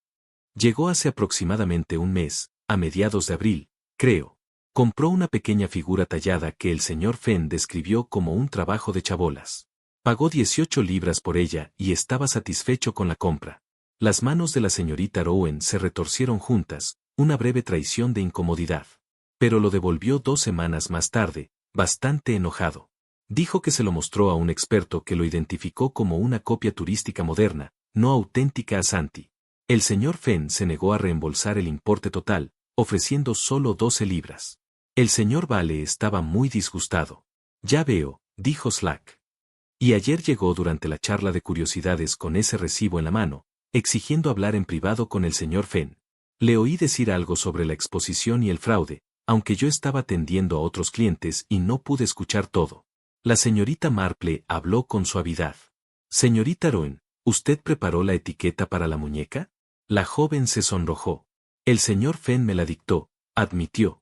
Llegó hace aproximadamente un mes, a mediados de abril, creo. Compró una pequeña figura tallada que el señor Fenn describió como un trabajo de chabolas. Pagó 18 libras por ella y estaba satisfecho con la compra. Las manos de la señorita Rowan se retorcieron juntas, una breve traición de incomodidad. Pero lo devolvió 2 semanas más tarde, bastante enojado. Dijo que se lo mostró a un experto que lo identificó como una copia turística moderna, no auténtica a Santi. El señor Fenn se negó a reembolsar el importe total, ofreciendo solo 12 libras. El señor Vale estaba muy disgustado. Ya veo, dijo Slack. Y ayer llegó durante la charla de curiosidades con ese recibo en la mano, exigiendo hablar en privado con el señor Fenn. Le oí decir algo sobre la exposición y el fraude, aunque yo estaba atendiendo a otros clientes y no pude escuchar todo. La señorita Marple habló con suavidad. Señorita Rowan, ¿usted preparó la etiqueta para la muñeca? La joven se sonrojó. El señor Fenn me la dictó, admitió.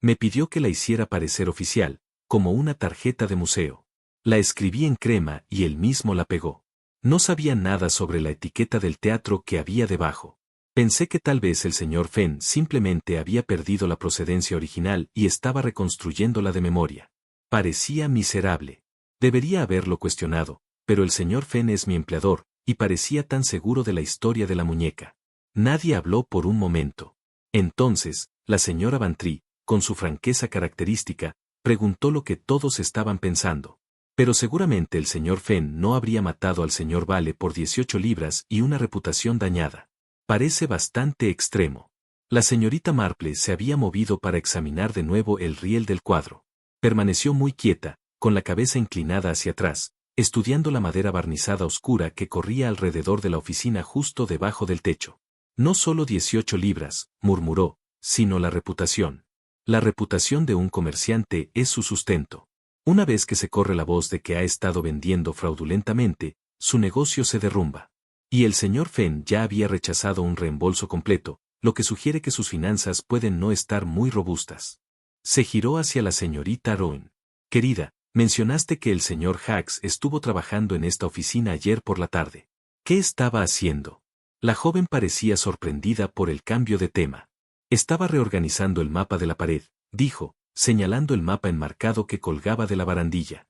Me pidió que la hiciera parecer oficial, como una tarjeta de museo. La escribí en crema y él mismo la pegó. No sabía nada sobre la etiqueta del teatro que había debajo. Pensé que tal vez el señor Fenn simplemente había perdido la procedencia original y estaba reconstruyéndola de memoria. Parecía miserable. Debería haberlo cuestionado, pero el señor Fenn es mi empleador, y parecía tan seguro de la historia de la muñeca. Nadie habló por un momento. Entonces, la señora Bantry, con su franqueza característica, preguntó lo que todos estaban pensando. Pero seguramente el señor Fenn no habría matado al señor Vale por 18 libras y una reputación dañada. Parece bastante extremo. La señorita Marple se había movido para examinar de nuevo el riel del cuadro. Permaneció muy quieta, con la cabeza inclinada hacia atrás, estudiando la madera barnizada oscura que corría alrededor de la oficina justo debajo del techo. No solo 18 libras, murmuró, sino la reputación. La reputación de un comerciante es su sustento. Una vez que se corre la voz de que ha estado vendiendo fraudulentamente, su negocio se derrumba. Y el señor Fenn ya había rechazado un reembolso completo, lo que sugiere que sus finanzas pueden no estar muy robustas. Se giró hacia la señorita Rowan. Querida, mencionaste que el señor Hacks estuvo trabajando en esta oficina ayer por la tarde. ¿Qué estaba haciendo? La joven parecía sorprendida por el cambio de tema. Estaba reorganizando el mapa de la pared, dijo, señalando el mapa enmarcado que colgaba de la barandilla.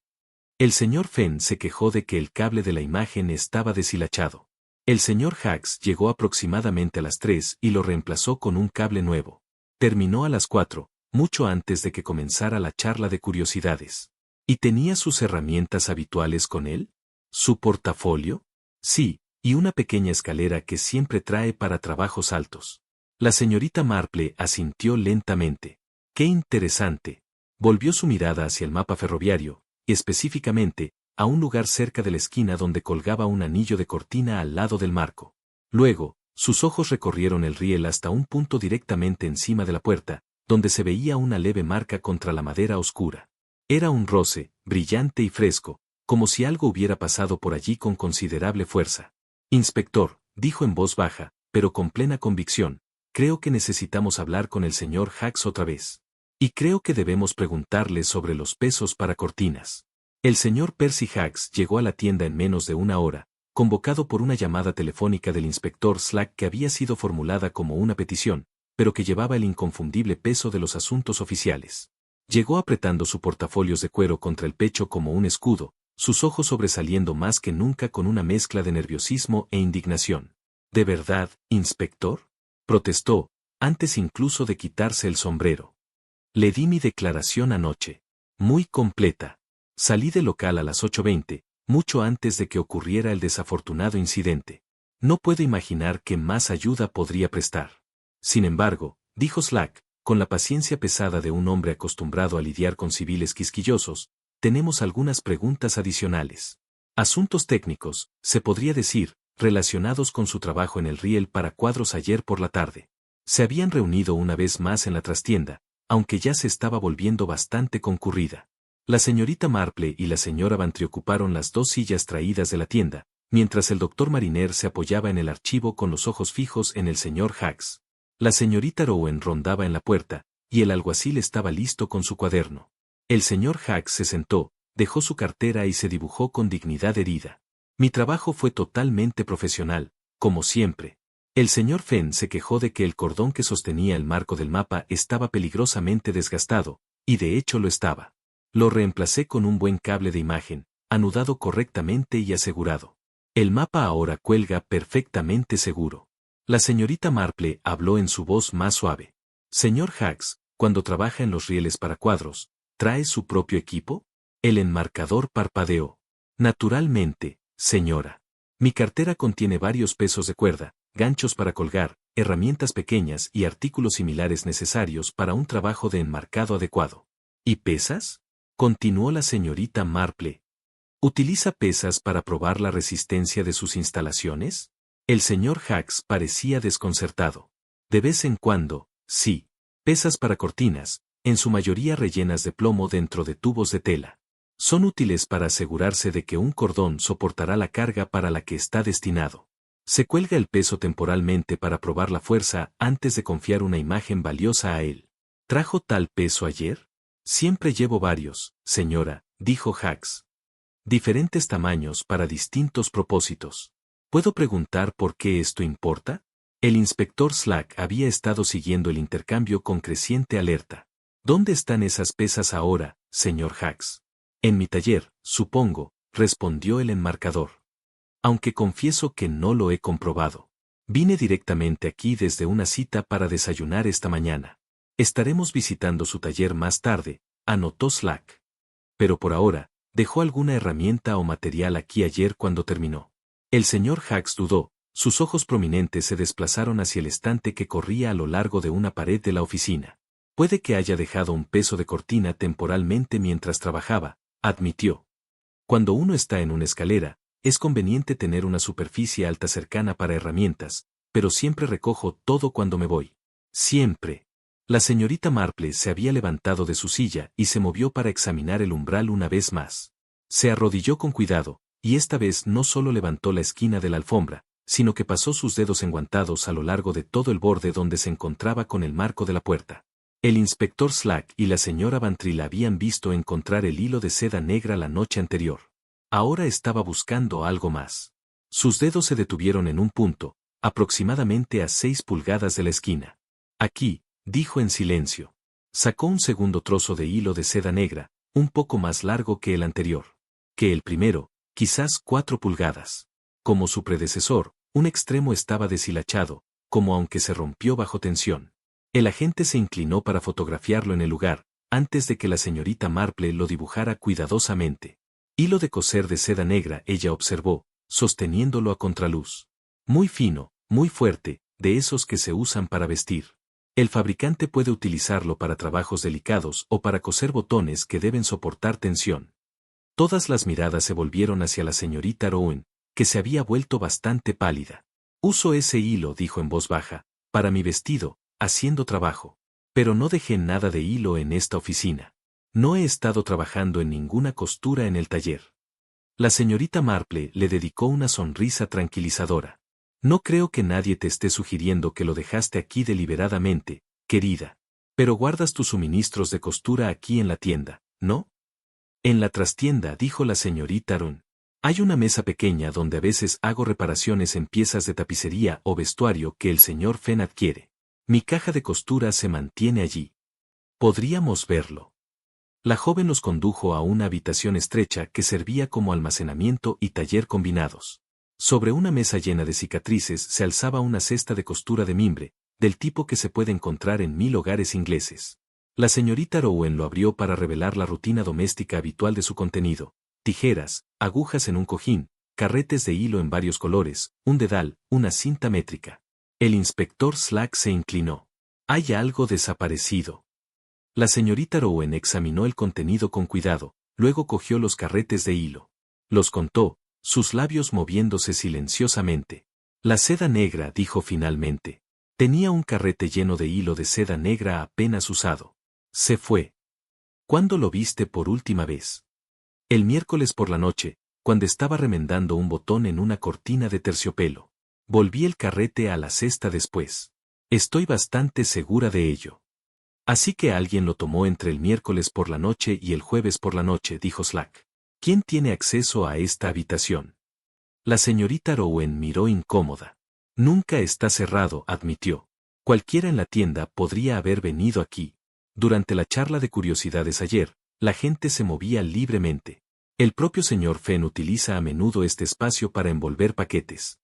El señor Fenn se quejó de que el cable de la imagen estaba deshilachado. El señor Hacks llegó aproximadamente a las 3 y lo reemplazó con un cable nuevo. Terminó a las 4, mucho antes de que comenzara la charla de curiosidades. ¿Y tenía sus herramientas habituales con él? ¿Su portafolio? Sí, y una pequeña escalera que siempre trae para trabajos altos. La señorita Marple asintió lentamente. ¡Qué interesante! Volvió su mirada hacia el mapa ferroviario, y específicamente, a un lugar cerca de la esquina donde colgaba un anillo de cortina al lado del marco. Luego, sus ojos recorrieron el riel hasta un punto directamente encima de la puerta, donde se veía una leve marca contra la madera oscura. Era un roce, brillante y fresco, como si algo hubiera pasado por allí con considerable fuerza. Inspector, dijo en voz baja, pero con plena convicción, creo que necesitamos hablar con el señor Hacks otra vez. Y creo que debemos preguntarle sobre los pesos para cortinas. El señor Percy Hacks llegó a la tienda en menos de una hora, convocado por una llamada telefónica del inspector Slack que había sido formulada como una petición, pero que llevaba el inconfundible peso de los asuntos oficiales. Llegó apretando su portafolios de cuero contra el pecho como un escudo, sus ojos sobresaliendo más que nunca con una mezcla de nerviosismo e indignación. ¿De verdad, inspector?, protestó, antes incluso de quitarse el sombrero. Le di mi declaración anoche. Muy completa. Salí del local a las 8:20, mucho antes de que ocurriera el desafortunado incidente. No puedo imaginar qué más ayuda podría prestar. Sin embargo, dijo Slack, con la paciencia pesada de un hombre acostumbrado a lidiar con civiles quisquillosos, tenemos algunas preguntas adicionales. Asuntos técnicos, se podría decir, relacionados con su trabajo en el riel para cuadros ayer por la tarde. Se habían reunido una vez más en la trastienda, aunque ya se estaba volviendo bastante concurrida. La señorita Marple y la señora Bantry ocuparon las 2 sillas traídas de la tienda, mientras el doctor Mariner se apoyaba en el archivo con los ojos fijos en el señor Hacks. La señorita Rowan rondaba en la puerta, y el alguacil estaba listo con su cuaderno. El señor Hacks se sentó, dejó su cartera y se dibujó con dignidad herida. Mi trabajo fue totalmente profesional, como siempre. El señor Fenn se quejó de que el cordón que sostenía el marco del mapa estaba peligrosamente desgastado, y de hecho lo estaba. Lo reemplacé con un buen cable de imagen, anudado correctamente y asegurado. El mapa ahora cuelga perfectamente seguro. La señorita Marple habló en su voz más suave. Señor Hacks, cuando trabaja en los rieles para cuadros, ¿trae su propio equipo? El enmarcador parpadeó. Naturalmente, señora. Mi cartera contiene varios pesos de cuerda, ganchos para colgar, herramientas pequeñas y artículos similares necesarios para un trabajo de enmarcado adecuado. ¿Y pesas?, continuó la señorita Marple. ¿Utiliza pesas para probar la resistencia de sus instalaciones? El señor Hacks parecía desconcertado. De vez en cuando, sí. Pesas para cortinas, en su mayoría rellenas de plomo dentro de tubos de tela. Son útiles para asegurarse de que un cordón soportará la carga para la que está destinado. Se cuelga el peso temporalmente para probar la fuerza antes de confiar una imagen valiosa a él. ¿Trajo tal peso ayer? Siempre llevo varios, señora, dijo Hacks. Diferentes tamaños para distintos propósitos. ¿Puedo preguntar por qué esto importa? El inspector Slack había estado siguiendo el intercambio con creciente alerta. ¿Dónde están esas pesas ahora, señor Hacks? En mi taller, supongo, respondió el enmarcador. Aunque confieso que no lo he comprobado. Vine directamente aquí desde una cita para desayunar esta mañana. Estaremos visitando su taller más tarde, anotó Slack. Pero por ahora, ¿dejó alguna herramienta o material aquí ayer cuando terminó? El señor Hacks dudó, sus ojos prominentes se desplazaron hacia el estante que corría a lo largo de una pared de la oficina. Puede que haya dejado un peso de cortina temporalmente mientras trabajaba, admitió. Cuando uno está en una escalera, es conveniente tener una superficie alta cercana para herramientas, pero siempre recojo todo cuando me voy. Siempre. La señorita Marple se había levantado de su silla y se movió para examinar el umbral una vez más. Se arrodilló con cuidado, y esta vez no solo levantó la esquina de la alfombra, sino que pasó sus dedos enguantados a lo largo de todo el borde donde se encontraba con el marco de la puerta. El inspector Slack y la señora Bantril habían visto encontrar el hilo de seda negra la noche anterior. Ahora estaba buscando algo más. Sus dedos se detuvieron en un punto, aproximadamente a 6 pulgadas de la esquina. Aquí, dijo en silencio. Sacó un segundo trozo de hilo de seda negra, un poco más largo que el anterior. Que el primero, quizás 4 pulgadas. Como su predecesor, un extremo estaba deshilachado, como aunque se rompió bajo tensión. El agente se inclinó para fotografiarlo en el lugar, antes de que la señorita Marple lo dibujara cuidadosamente. Hilo de coser de seda negra, ella observó, sosteniéndolo a contraluz. Muy fino, muy fuerte, de esos que se usan para vestir. El fabricante puede utilizarlo para trabajos delicados o para coser botones que deben soportar tensión. Todas las miradas se volvieron hacia la señorita Rowan, que se había vuelto bastante pálida. Uso ese hilo, dijo en voz baja, para mi vestido, haciendo trabajo. Pero no dejé nada de hilo en esta oficina. No he estado trabajando en ninguna costura en el taller. La señorita Marple le dedicó una sonrisa tranquilizadora. No creo que nadie te esté sugiriendo que lo dejaste aquí deliberadamente, querida. Pero guardas tus suministros de costura aquí en la tienda, ¿no? En la trastienda, dijo la señorita Ron. Hay una mesa pequeña donde a veces hago reparaciones en piezas de tapicería o vestuario que el señor Fenn adquiere. Mi caja de costura se mantiene allí. Podríamos verlo. La joven los condujo a una habitación estrecha que servía como almacenamiento y taller combinados. Sobre una mesa llena de cicatrices se alzaba una cesta de costura de mimbre, del tipo que se puede encontrar en 1000 hogares ingleses. La señorita Rowan lo abrió para revelar la rutina doméstica habitual de su contenido: tijeras, agujas en un cojín, carretes de hilo en varios colores, un dedal, una cinta métrica. El inspector Slack se inclinó. Hay algo desaparecido. La señorita Rowan examinó el contenido con cuidado, luego cogió los carretes de hilo. Los contó, sus labios moviéndose silenciosamente. La seda negra, dijo finalmente. Tenía un carrete lleno de hilo de seda negra apenas usado. Se fue. ¿Cuándo lo viste por última vez? El miércoles por la noche, cuando estaba remendando un botón en una cortina de terciopelo. Volví el carrete a la cesta después. Estoy bastante segura de ello. Así que alguien lo tomó entre el miércoles por la noche y el jueves por la noche, dijo Slack. ¿Quién tiene acceso a esta habitación? La señorita Rowan miró incómoda. Nunca está cerrado, admitió. Cualquiera en la tienda podría haber venido aquí. Durante la charla de curiosidades ayer, la gente se movía libremente. El propio señor Fenn utiliza a menudo este espacio para envolver paquetes.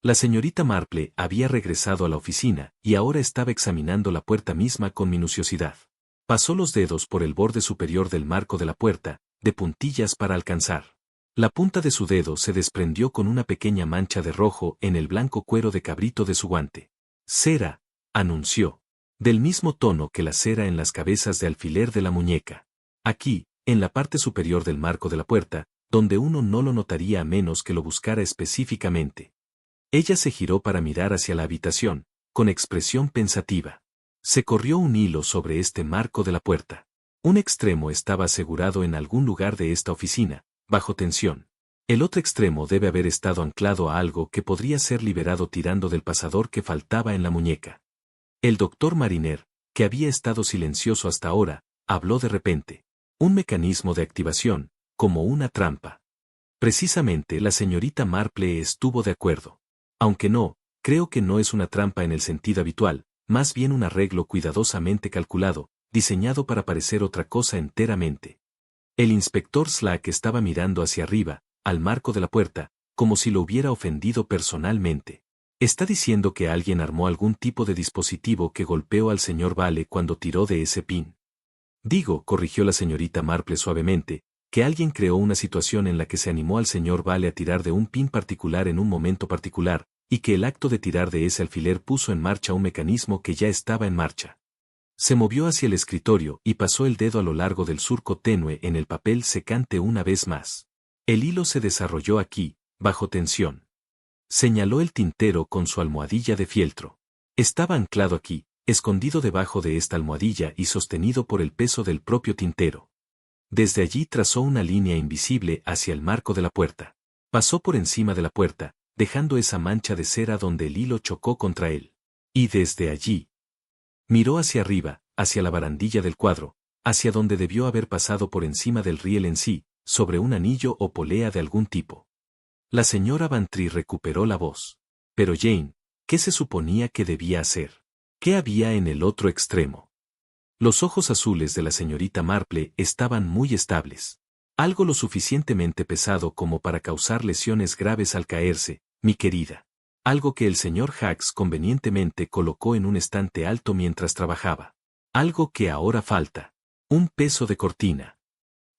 La señorita Marple había regresado a la oficina y ahora estaba examinando la puerta misma con minuciosidad. Pasó los dedos por el borde superior del marco de la puerta, de puntillas para alcanzar. La punta de su dedo se desprendió con una pequeña mancha de rojo en el blanco cuero de cabrito de su guante. Cera, anunció. Del mismo tono que la cera en las cabezas de alfiler de la muñeca. Aquí, en la parte superior del marco de la puerta, donde uno no lo notaría a menos que lo buscara específicamente. Ella se giró para mirar hacia la habitación, con expresión pensativa. Se corrió un hilo sobre este marco de la puerta. Un extremo estaba asegurado en algún lugar de esta oficina, bajo tensión. El otro extremo debe haber estado anclado a algo que podría ser liberado tirando del pasador que faltaba en la muñeca. El doctor Mariner, que había estado silencioso hasta ahora, habló de repente. Un mecanismo de activación, como una trampa. Precisamente la señorita Marple estuvo de acuerdo. Aunque no, creo que no es una trampa en el sentido habitual, más bien un arreglo cuidadosamente calculado, diseñado para parecer otra cosa enteramente. El inspector Slack estaba mirando hacia arriba, al marco de la puerta, como si lo hubiera ofendido personalmente. Está diciendo que alguien armó algún tipo de dispositivo que golpeó al señor Vale cuando tiró de ese pin. Digo, corrigió la señorita Marple suavemente, que alguien creó una situación en la que se animó al señor Vale a tirar de un pin particular en un momento particular, y que el acto de tirar de ese alfiler puso en marcha un mecanismo que ya estaba en marcha. Se movió hacia el escritorio y pasó el dedo a lo largo del surco tenue en el papel secante una vez más. El hilo se desarrolló aquí, bajo tensión. Señaló el tintero con su almohadilla de fieltro. Estaba anclado aquí, escondido debajo de esta almohadilla y sostenido por el peso del propio tintero. Desde allí trazó una línea invisible hacia el marco de la puerta. Pasó por encima de la puerta, dejando esa mancha de cera donde el hilo chocó contra él. Y desde allí miró hacia arriba, hacia la barandilla del cuadro, hacia donde debió haber pasado por encima del riel en sí, sobre un anillo o polea de algún tipo. La señora Bantry recuperó la voz. Pero Jane, ¿qué se suponía que debía hacer? ¿Qué había en el otro extremo? Los ojos azules de la señorita Marple estaban muy estables. Algo lo suficientemente pesado como para causar lesiones graves al caerse, mi querida. Algo que el señor Hacks convenientemente colocó en un estante alto mientras trabajaba. Algo que ahora falta. Un peso de cortina.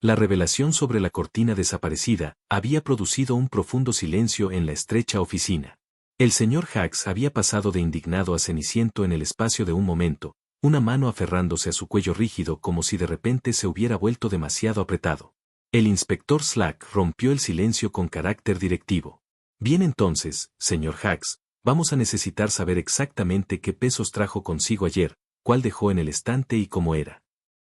La revelación sobre la cortina desaparecida había producido un profundo silencio en la estrecha oficina. El señor Hacks había pasado de indignado a ceniciento en el espacio de un momento, una mano aferrándose a su cuello rígido como si de repente se hubiera vuelto demasiado apretado. El inspector Slack rompió el silencio con carácter directivo. Bien entonces, señor Hacks, vamos a necesitar saber exactamente qué pesos trajo consigo ayer, cuál dejó en el estante y cómo era.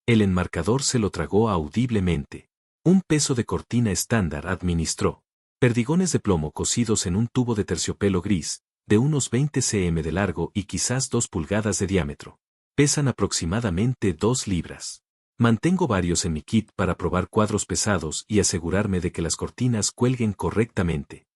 El enmarcador se lo tragó audiblemente. Un peso de cortina estándar administró. Perdigones de plomo cosidos en un tubo de terciopelo gris, de unos 20 cm de largo y quizás 2 pulgadas de diámetro. Pesan aproximadamente 2 libras. Mantengo varios en mi kit para probar cuadros pesados y asegurarme de que las cortinas cuelguen correctamente.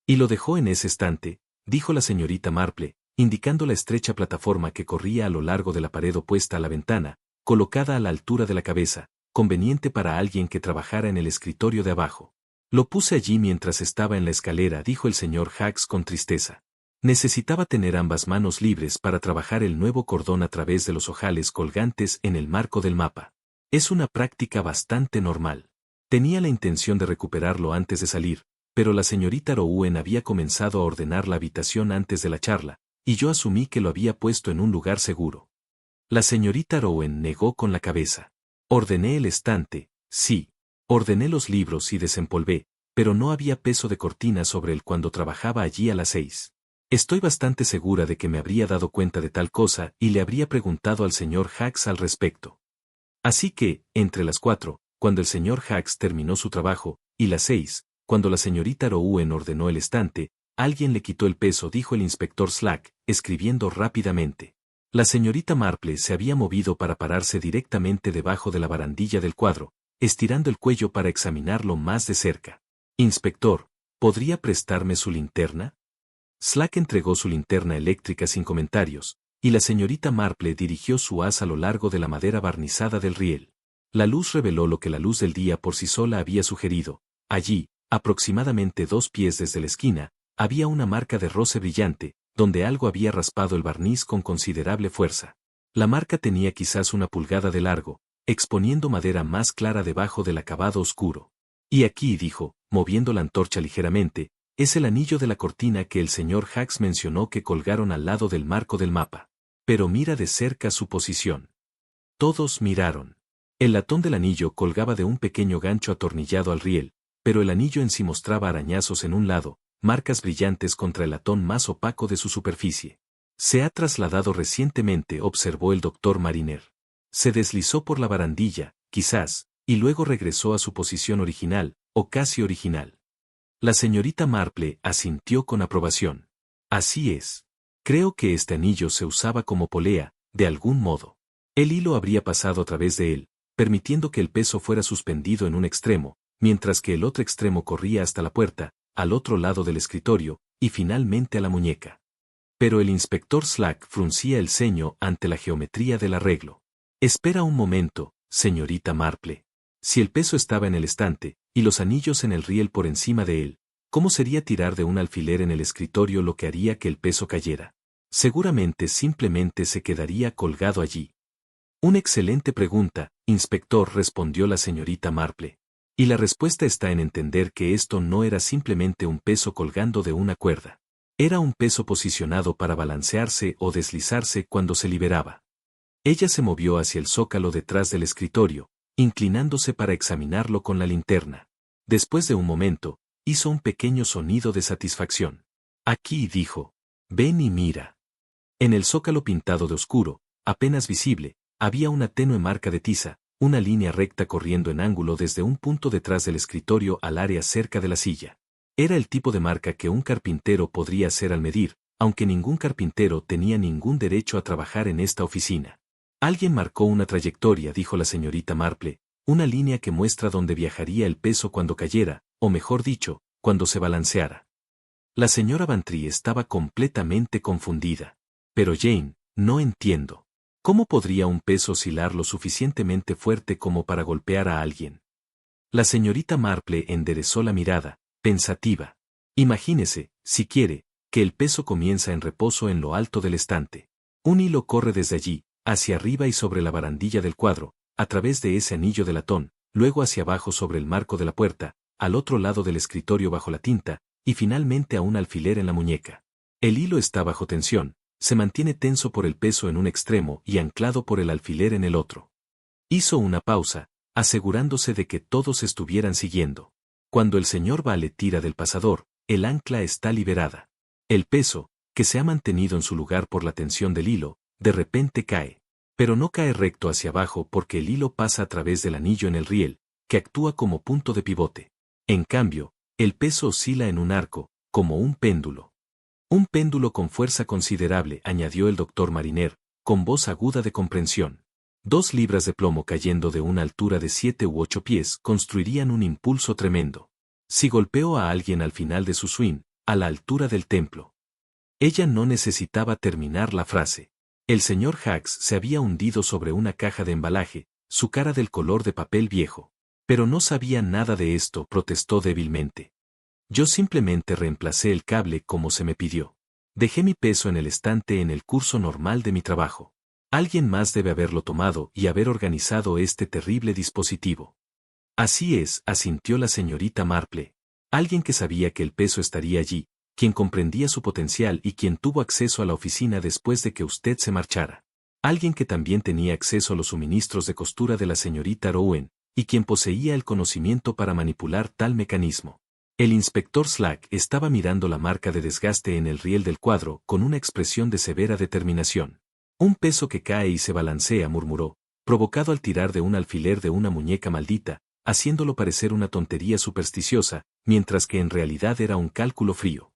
Y lo dejó en ese estante, dijo la señorita Marple, indicando la estrecha plataforma que corría a lo largo de la pared opuesta a la ventana, colocada a la altura de la cabeza, conveniente para alguien que trabajara en el escritorio de abajo. Lo puse allí mientras estaba en la escalera, dijo el señor Hacks con tristeza. Necesitaba tener ambas manos libres para trabajar el nuevo cordón a través de los ojales colgantes en el marco del mapa. Es una práctica bastante normal. Tenía la intención de recuperarlo antes de salir, pero la señorita Rouen había comenzado a ordenar la habitación antes de la charla, y yo asumí que lo había puesto en un lugar seguro. La señorita Rouen negó con la cabeza. Ordené el estante, sí. Ordené los libros y desempolvé, pero no había peso de cortina sobre él cuando trabajaba allí a las 6. Estoy bastante segura de que me habría dado cuenta de tal cosa y le habría preguntado al señor Hacks al respecto. Así que, entre las 4, cuando el señor Hacks terminó su trabajo, y las 6, cuando la señorita Rouen ordenó el estante, alguien le quitó el peso, dijo el inspector Slack, escribiendo rápidamente. La señorita Marple se había movido para pararse directamente debajo de la barandilla del cuadro, estirando el cuello para examinarlo más de cerca. Inspector, ¿podría prestarme su linterna? Slack entregó su linterna eléctrica sin comentarios, y la señorita Marple dirigió su haz a lo largo de la madera barnizada del riel. La luz reveló lo que la luz del día por sí sola había sugerido. Allí, aproximadamente 2 pies desde la esquina, había una marca de roce brillante, donde algo había raspado el barniz con considerable fuerza. La marca tenía quizás 1 pulgada de largo, exponiendo madera más clara debajo del acabado oscuro. Y aquí, dijo, moviendo la antorcha ligeramente, es el anillo de la cortina que el señor Hacks mencionó que colgaron al lado del marco del mapa. Pero mira de cerca su posición. Todos miraron. El latón del anillo colgaba de un pequeño gancho atornillado al riel, pero el anillo en sí mostraba arañazos en un lado, marcas brillantes contra el latón más opaco de su superficie. Se ha trasladado recientemente, observó el doctor Mariner. Se deslizó por la barandilla, quizás, y luego regresó a su posición original, o casi original. La señorita Marple asintió con aprobación. Así es. Creo que este anillo se usaba como polea, de algún modo. El hilo habría pasado a través de él, permitiendo que el peso fuera suspendido en un extremo, mientras que el otro extremo corría hasta la puerta, al otro lado del escritorio, y finalmente a la muñeca. Pero el inspector Slack fruncía el ceño ante la geometría del arreglo. Espera un momento, señorita Marple. Si el peso estaba en el estante, y los anillos en el riel por encima de él, ¿cómo sería tirar de un alfiler en el escritorio lo que haría que el peso cayera? Seguramente simplemente se quedaría colgado allí. Una excelente pregunta, inspector, respondió la señorita Marple. Y la respuesta está en entender que esto no era simplemente un peso colgando de una cuerda. Era un peso posicionado para balancearse o deslizarse cuando se liberaba. Ella se movió hacia el zócalo detrás del escritorio, inclinándose para examinarlo con la linterna. Después de un momento, hizo un pequeño sonido de satisfacción. Aquí, dijo. Ven y mira. En el zócalo pintado de oscuro, apenas visible, había una tenue marca de tiza, una línea recta corriendo en ángulo desde un punto detrás del escritorio al área cerca de la silla. Era el tipo de marca que un carpintero podría hacer al medir, aunque ningún carpintero tenía ningún derecho a trabajar en esta oficina. Alguien marcó una trayectoria, dijo la señorita Marple, una línea que muestra dónde viajaría el peso cuando cayera, o mejor dicho, cuando se balanceara. La señora Bantry estaba completamente confundida. Pero Jane, no entiendo. ¿Cómo podría un peso oscilar lo suficientemente fuerte como para golpear a alguien? La señorita Marple enderezó la mirada, pensativa. Imagínese, si quiere, que el peso comienza en reposo en lo alto del estante. Un hilo corre desde allí, hacia arriba y sobre la barandilla del cuadro, a través de ese anillo de latón, luego hacia abajo sobre el marco de la puerta, al otro lado del escritorio bajo la tinta, y finalmente a un alfiler en la muñeca. El hilo está bajo tensión, se mantiene tenso por el peso en un extremo y anclado por el alfiler en el otro. Hizo una pausa, asegurándose de que todos estuvieran siguiendo. Cuando el señor Vale tira del pasador, el ancla está liberada. El peso, que se ha mantenido en su lugar por la tensión del hilo, de repente cae. Pero no cae recto hacia abajo porque el hilo pasa a través del anillo en el riel, que actúa como punto de pivote. En cambio, el peso oscila en un arco, como un péndulo. Un péndulo con fuerza considerable, añadió el doctor Mariner, con voz aguda de comprensión. 2 libras de plomo cayendo de una altura de 7 u 8 pies construirían un impulso tremendo. Si golpeó a alguien al final de su swing, a la altura del templo. Ella no necesitaba terminar la frase. El señor Hacks se había hundido sobre una caja de embalaje, su cara del color de papel viejo. Pero no sabía nada de esto, protestó débilmente. Yo simplemente reemplacé el cable como se me pidió. Dejé mi peso en el estante en el curso normal de mi trabajo. Alguien más debe haberlo tomado y haber organizado este terrible dispositivo. Así es, asintió la señorita Marple. Alguien que sabía que el peso estaría allí, quien comprendía su potencial y quien tuvo acceso a la oficina después de que usted se marchara. Alguien que también tenía acceso a los suministros de costura de la señorita Rowan, y quien poseía el conocimiento para manipular tal mecanismo. El inspector Slack estaba mirando la marca de desgaste en el riel del cuadro con una expresión de severa determinación. Un peso que cae y se balancea, murmuró, provocado al tirar de un alfiler de una muñeca maldita, haciéndolo parecer una tontería supersticiosa, mientras que en realidad era un cálculo frío.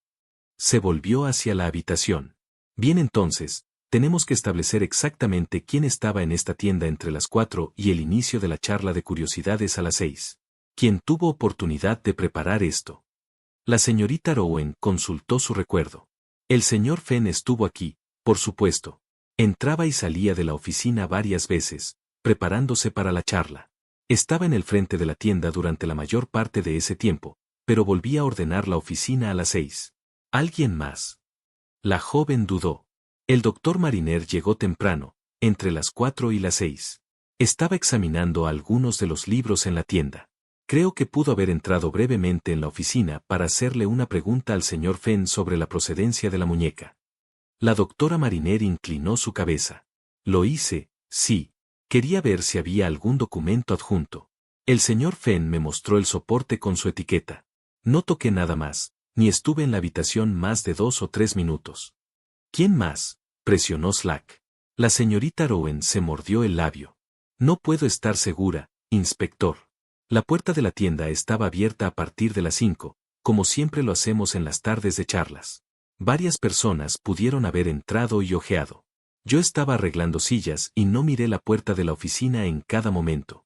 Se volvió hacia la habitación. Bien, entonces, tenemos que establecer exactamente quién estaba en esta tienda entre las 4 y el inicio de la charla de curiosidades a las 6. ¿Quién tuvo oportunidad de preparar esto? La señorita Rowan consultó su recuerdo. El señor Fenn estuvo aquí, por supuesto. Entraba y salía de la oficina varias veces, preparándose para la charla. Estaba en el frente de la tienda durante la mayor parte de ese tiempo, pero volvía a ordenar la oficina a las 6. ¿Alguien más? La joven dudó. El doctor Mariner llegó temprano, entre las 4 y las 6. Estaba examinando algunos de los libros en la tienda. Creo que pudo haber entrado brevemente en la oficina para hacerle una pregunta al señor Fenn sobre la procedencia de la muñeca. La doctora Mariner inclinó su cabeza. Lo hice, sí. Quería ver si había algún documento adjunto. El señor Fenn me mostró el soporte con su etiqueta. No toqué nada más, ni estuve en la habitación más de 2 o 3 minutos. ¿Quién más?, presionó Slack. La señorita Rowan se mordió el labio. No puedo estar segura, inspector. La puerta de la tienda estaba abierta a partir de las 5, como siempre lo hacemos en las tardes de charlas. Varias personas pudieron haber entrado y ojeado. Yo estaba arreglando sillas y no miré la puerta de la oficina en cada momento.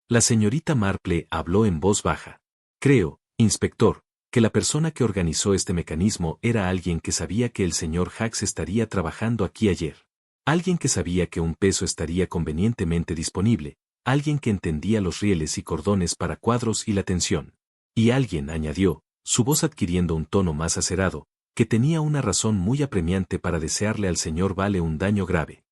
La señorita Marple habló en voz baja. Creo, inspector, que la persona que organizó este mecanismo era alguien que sabía que el señor Hacks estaría trabajando aquí ayer. Alguien que sabía que un peso estaría convenientemente disponible, alguien que entendía los rieles y cordones para cuadros y la tensión. Y alguien, añadió, su voz adquiriendo un tono más acerado, que tenía una razón muy apremiante para desearle al señor Vale un daño grave.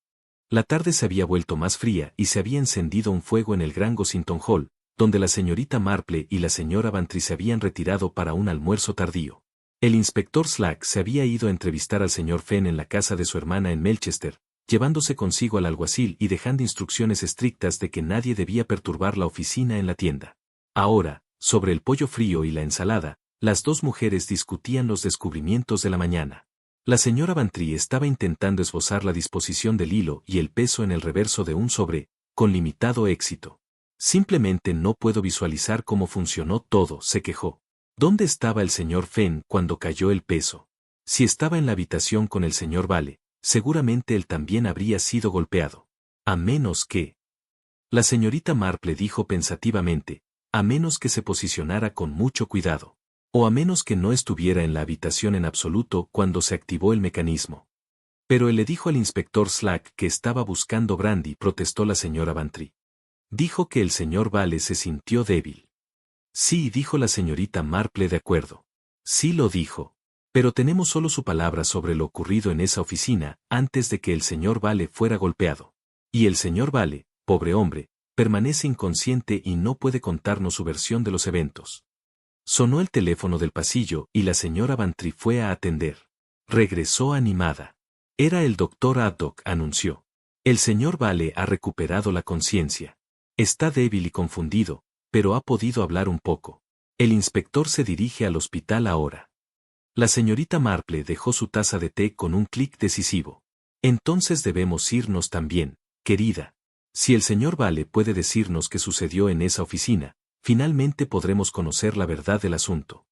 La tarde se había vuelto más fría y se había encendido un fuego en el Gran Gossington Hall, donde la señorita Marple y la señora Bantry se habían retirado para un almuerzo tardío. El inspector Slack se había ido a entrevistar al señor Fenn en la casa de su hermana en Melchester, llevándose consigo al alguacil y dejando instrucciones estrictas de que nadie debía perturbar la oficina en la tienda. Ahora, sobre el pollo frío y la ensalada, las 2 mujeres discutían los descubrimientos de la mañana. La señora Bantry estaba intentando esbozar la disposición del hilo y el peso en el reverso de un sobre, con limitado éxito. Simplemente no puedo visualizar cómo funcionó todo, se quejó. ¿Dónde estaba el señor Fenn cuando cayó el peso? Si estaba en la habitación con el señor Vale, seguramente él también habría sido golpeado. A menos que... La señorita Marple dijo pensativamente, a menos que se posicionara con mucho cuidado. O a menos que no estuviera en la habitación en absoluto cuando se activó el mecanismo. Pero él le dijo al inspector Slack que estaba buscando brandy, protestó la señora Bantry. Dijo que el señor Vale se sintió débil. Sí, dijo la señorita Marple de acuerdo. Sí lo dijo. Pero tenemos solo su palabra sobre lo ocurrido en esa oficina antes de que el señor Vale fuera golpeado. Y el señor Vale, pobre hombre, permanece inconsciente y no puede contarnos su versión de los eventos. Sonó el teléfono del pasillo y la señora Bantry fue a atender. Regresó animada. Era el doctor Haddock, anunció. El señor Vale ha recuperado la conciencia. Está débil y confundido, pero ha podido hablar un poco. El inspector se dirige al hospital ahora. La señorita Marple dejó su taza de té con un clic decisivo. Entonces debemos irnos también, querida. Si el señor Vale puede decirnos qué sucedió en esa oficina, finalmente podremos conocer la verdad del asunto.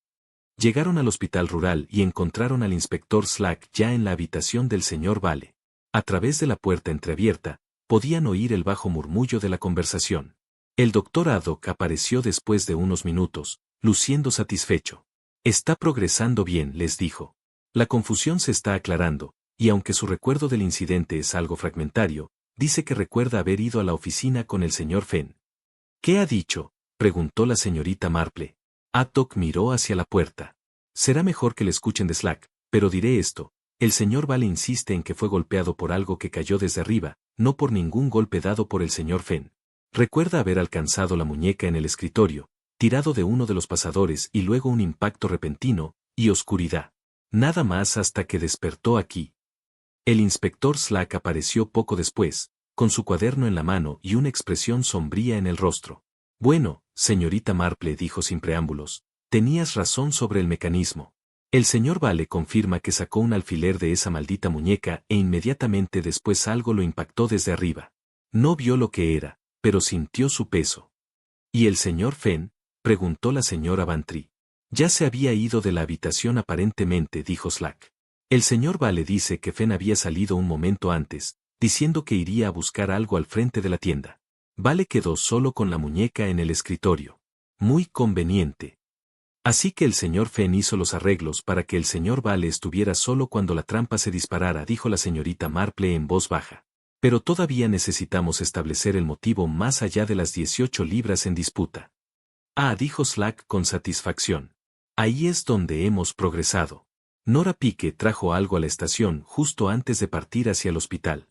Llegaron al hospital rural y encontraron al inspector Slack ya en la habitación del señor Vale. A través de la puerta entreabierta, podían oír el bajo murmullo de la conversación. El doctor Haddock apareció después de unos minutos, luciendo satisfecho. Está progresando bien, les dijo. La confusión se está aclarando, y aunque su recuerdo del incidente es algo fragmentario, dice que recuerda haber ido a la oficina con el señor Fenn. ¿Qué ha dicho?, preguntó la señorita Marple. Haddock miró hacia la puerta. Será mejor que le escuchen de Slack, pero diré esto. El señor Vale insiste en que fue golpeado por algo que cayó desde arriba, no por ningún golpe dado por el señor Fenn. Recuerda haber alcanzado la muñeca en el escritorio, tirado de uno de los pasadores y luego un impacto repentino, y oscuridad. Nada más hasta que despertó aquí. El inspector Slack apareció poco después, con su cuaderno en la mano y una expresión sombría en el rostro. Bueno, señorita Marple, dijo sin preámbulos, tenías razón sobre el mecanismo. El señor Vale confirma que sacó un alfiler de esa maldita muñeca e inmediatamente después algo lo impactó desde arriba. No vio lo que era, pero sintió su peso. ¿Y el señor Fenn?, preguntó la señora Bantry. Ya se había ido de la habitación aparentemente, dijo Slack. El señor Vale dice que Fenn había salido un momento antes, diciendo que iría a buscar algo al frente de la tienda. Vale quedó solo con la muñeca en el escritorio. Muy conveniente. Así que el señor Fenn hizo los arreglos para que el señor Vale estuviera solo cuando la trampa se disparara, dijo la señorita Marple en voz baja. Pero todavía necesitamos establecer el motivo más allá de las 18 libras en disputa. Ah, dijo Slack con satisfacción. Ahí es donde hemos progresado. Nora Pique trajo algo a la estación justo antes de partir hacia el hospital.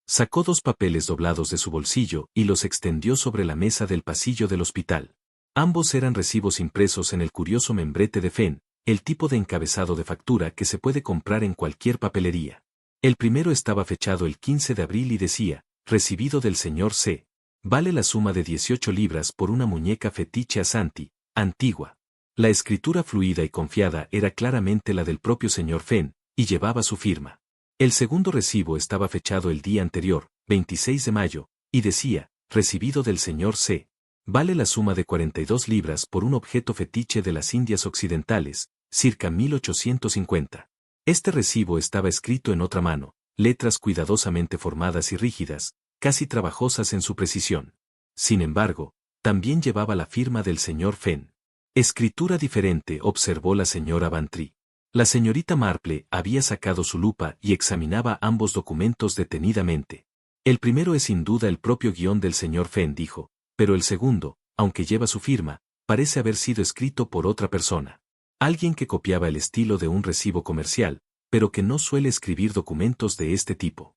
Sacó 2 papeles doblados de su bolsillo y los extendió sobre la mesa del pasillo del hospital. Ambos eran recibos impresos en el curioso membrete de Fenn, el tipo de encabezado de factura que se puede comprar en cualquier papelería. El primero estaba fechado el 15 de abril y decía, recibido del señor C. Vale la suma de 18 libras por una muñeca fetiche a Santi, antigua. La escritura fluida y confiada era claramente la del propio señor Fenn, y llevaba su firma. El segundo recibo estaba fechado el día anterior, 26 de mayo, y decía, recibido del señor C. Vale la suma de 42 libras por un objeto fetiche de las Indias Occidentales, circa 1850. Este recibo estaba escrito en otra mano, letras cuidadosamente formadas y rígidas, casi trabajosas en su precisión. Sin embargo, también llevaba la firma del señor Fenn. Escritura diferente, observó la señora Bantry. La señorita Marple había sacado su lupa y examinaba ambos documentos detenidamente. El primero es sin duda el propio guión del señor Fenn, dijo, pero el segundo, aunque lleva su firma, parece haber sido escrito por otra persona. Alguien que copiaba el estilo de un recibo comercial, pero que no suele escribir documentos de este tipo.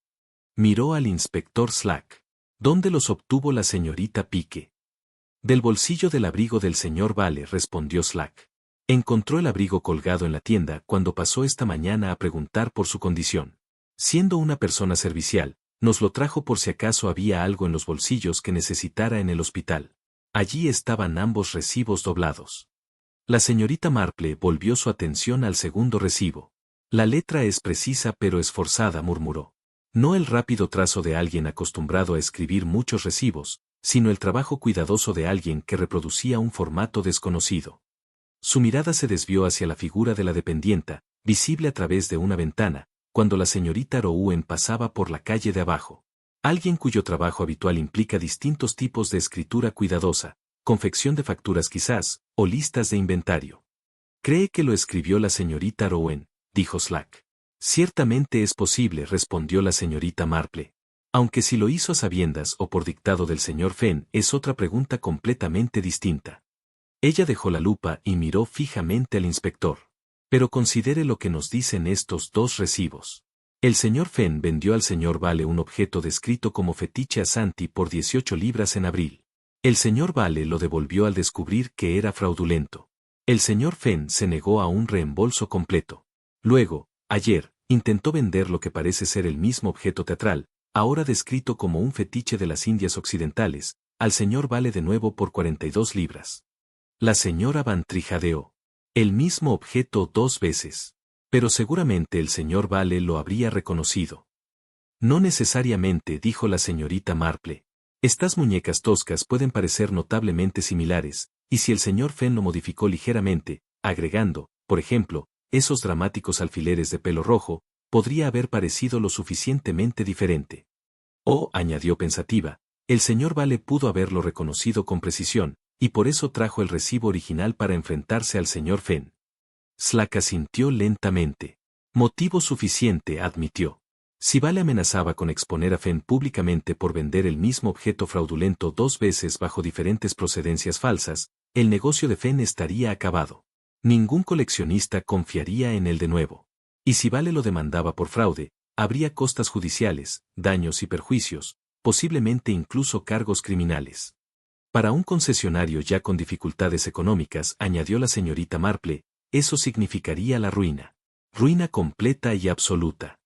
Miró al inspector Slack. ¿Dónde los obtuvo la señorita Pique? Del bolsillo del abrigo del señor Vale, respondió Slack. Encontró el abrigo colgado en la tienda cuando pasó esta mañana a preguntar por su condición. Siendo una persona servicial, nos lo trajo por si acaso había algo en los bolsillos que necesitara en el hospital. Allí estaban ambos recibos doblados. La señorita Marple volvió su atención al segundo recibo. La letra es precisa pero esforzada, murmuró. No el rápido trazo de alguien acostumbrado a escribir muchos recibos, sino el trabajo cuidadoso de alguien que reproducía un formato desconocido. Su mirada se desvió hacia la figura de la dependienta, visible a través de una ventana, cuando la señorita Rouen pasaba por la calle de abajo. Alguien cuyo trabajo habitual implica distintos tipos de escritura cuidadosa, confección de facturas quizás, o listas de inventario. ¿Cree que lo escribió la señorita Rouen?, dijo Slack. Ciertamente es posible, respondió la señorita Marple. Aunque si lo hizo a sabiendas o por dictado del señor Fenn es otra pregunta completamente distinta. Ella dejó la lupa y miró fijamente al inspector. Pero considere lo que nos dicen estos dos recibos. El señor Fenn vendió al señor Vale un objeto descrito como fetiche a Santi por 18 libras en abril. El señor Vale lo devolvió al descubrir que era fraudulento. El señor Fenn se negó a un reembolso completo. Luego, ayer, intentó vender lo que parece ser el mismo objeto teatral, ahora descrito como un fetiche de las Indias Occidentales, al señor Vale de nuevo por 42 libras. La señora Bantry jadeó. El mismo objeto 2 veces. Pero seguramente el señor Vale lo habría reconocido. No necesariamente, dijo la señorita Marple. Estas muñecas toscas pueden parecer notablemente similares, y si el señor Fenn lo modificó ligeramente, agregando, por ejemplo, esos dramáticos alfileres de pelo rojo, podría haber parecido lo suficientemente diferente. Oh, añadió pensativa, el señor Vale pudo haberlo reconocido con precisión, y por eso trajo el recibo original para enfrentarse al señor Fenn. Slack asintió lentamente. Motivo suficiente, admitió. Si Vale amenazaba con exponer a Fenn públicamente por vender el mismo objeto fraudulento 2 veces bajo diferentes procedencias falsas, el negocio de Fenn estaría acabado. Ningún coleccionista confiaría en él de nuevo. Y si Vale lo demandaba por fraude, habría costas judiciales, daños y perjuicios, posiblemente incluso cargos criminales. Para un concesionario ya con dificultades económicas, añadió la señorita Marple, eso significaría la ruina. Ruina completa y absoluta.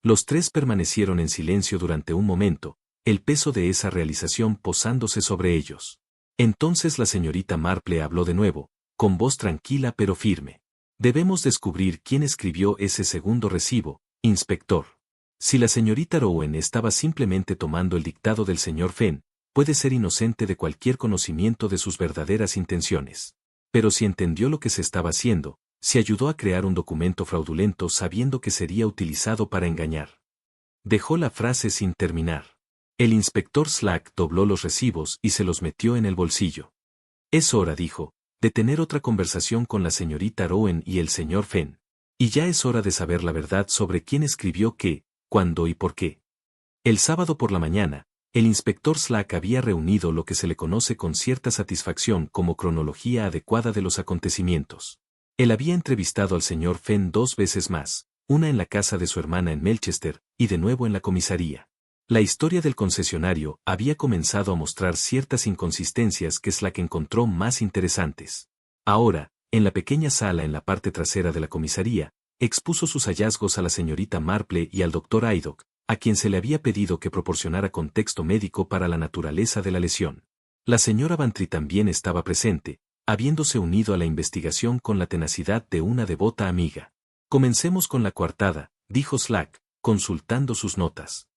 Los tres permanecieron en silencio durante un momento, el peso de esa realización posándose sobre ellos. Entonces la señorita Marple habló de nuevo, con voz tranquila pero firme. Debemos descubrir quién escribió ese segundo recibo, inspector. Si la señorita Rouen estaba simplemente tomando el dictado del señor Fenn, puede ser inocente de cualquier conocimiento de sus verdaderas intenciones. Pero si entendió lo que se estaba haciendo, si ayudó a crear un documento fraudulento sabiendo que sería utilizado para engañar. Dejó la frase sin terminar. El inspector Slack dobló los recibos y se los metió en el bolsillo. Es hora, dijo, de tener otra conversación con la señorita Rouen y el señor Fenn. Y ya es hora de saber la verdad sobre quién escribió qué, cuándo y por qué. El sábado por la mañana, el inspector Slack había reunido lo que se le conoce con cierta satisfacción como cronología adecuada de los acontecimientos. Él había entrevistado al señor Fenn 2 veces más, una en la casa de su hermana en Melchester, y de nuevo en la comisaría. La historia del concesionario había comenzado a mostrar ciertas inconsistencias que Slack encontró más interesantes. Ahora, en la pequeña sala en la parte trasera de la comisaría, expuso sus hallazgos a la señorita Marple y al doctor Haydock, a quien se le había pedido que proporcionara contexto médico para la naturaleza de la lesión. La señora Bantry también estaba presente, habiéndose unido a la investigación con la tenacidad de una devota amiga. Comencemos con la coartada, dijo Slack, consultando sus notas.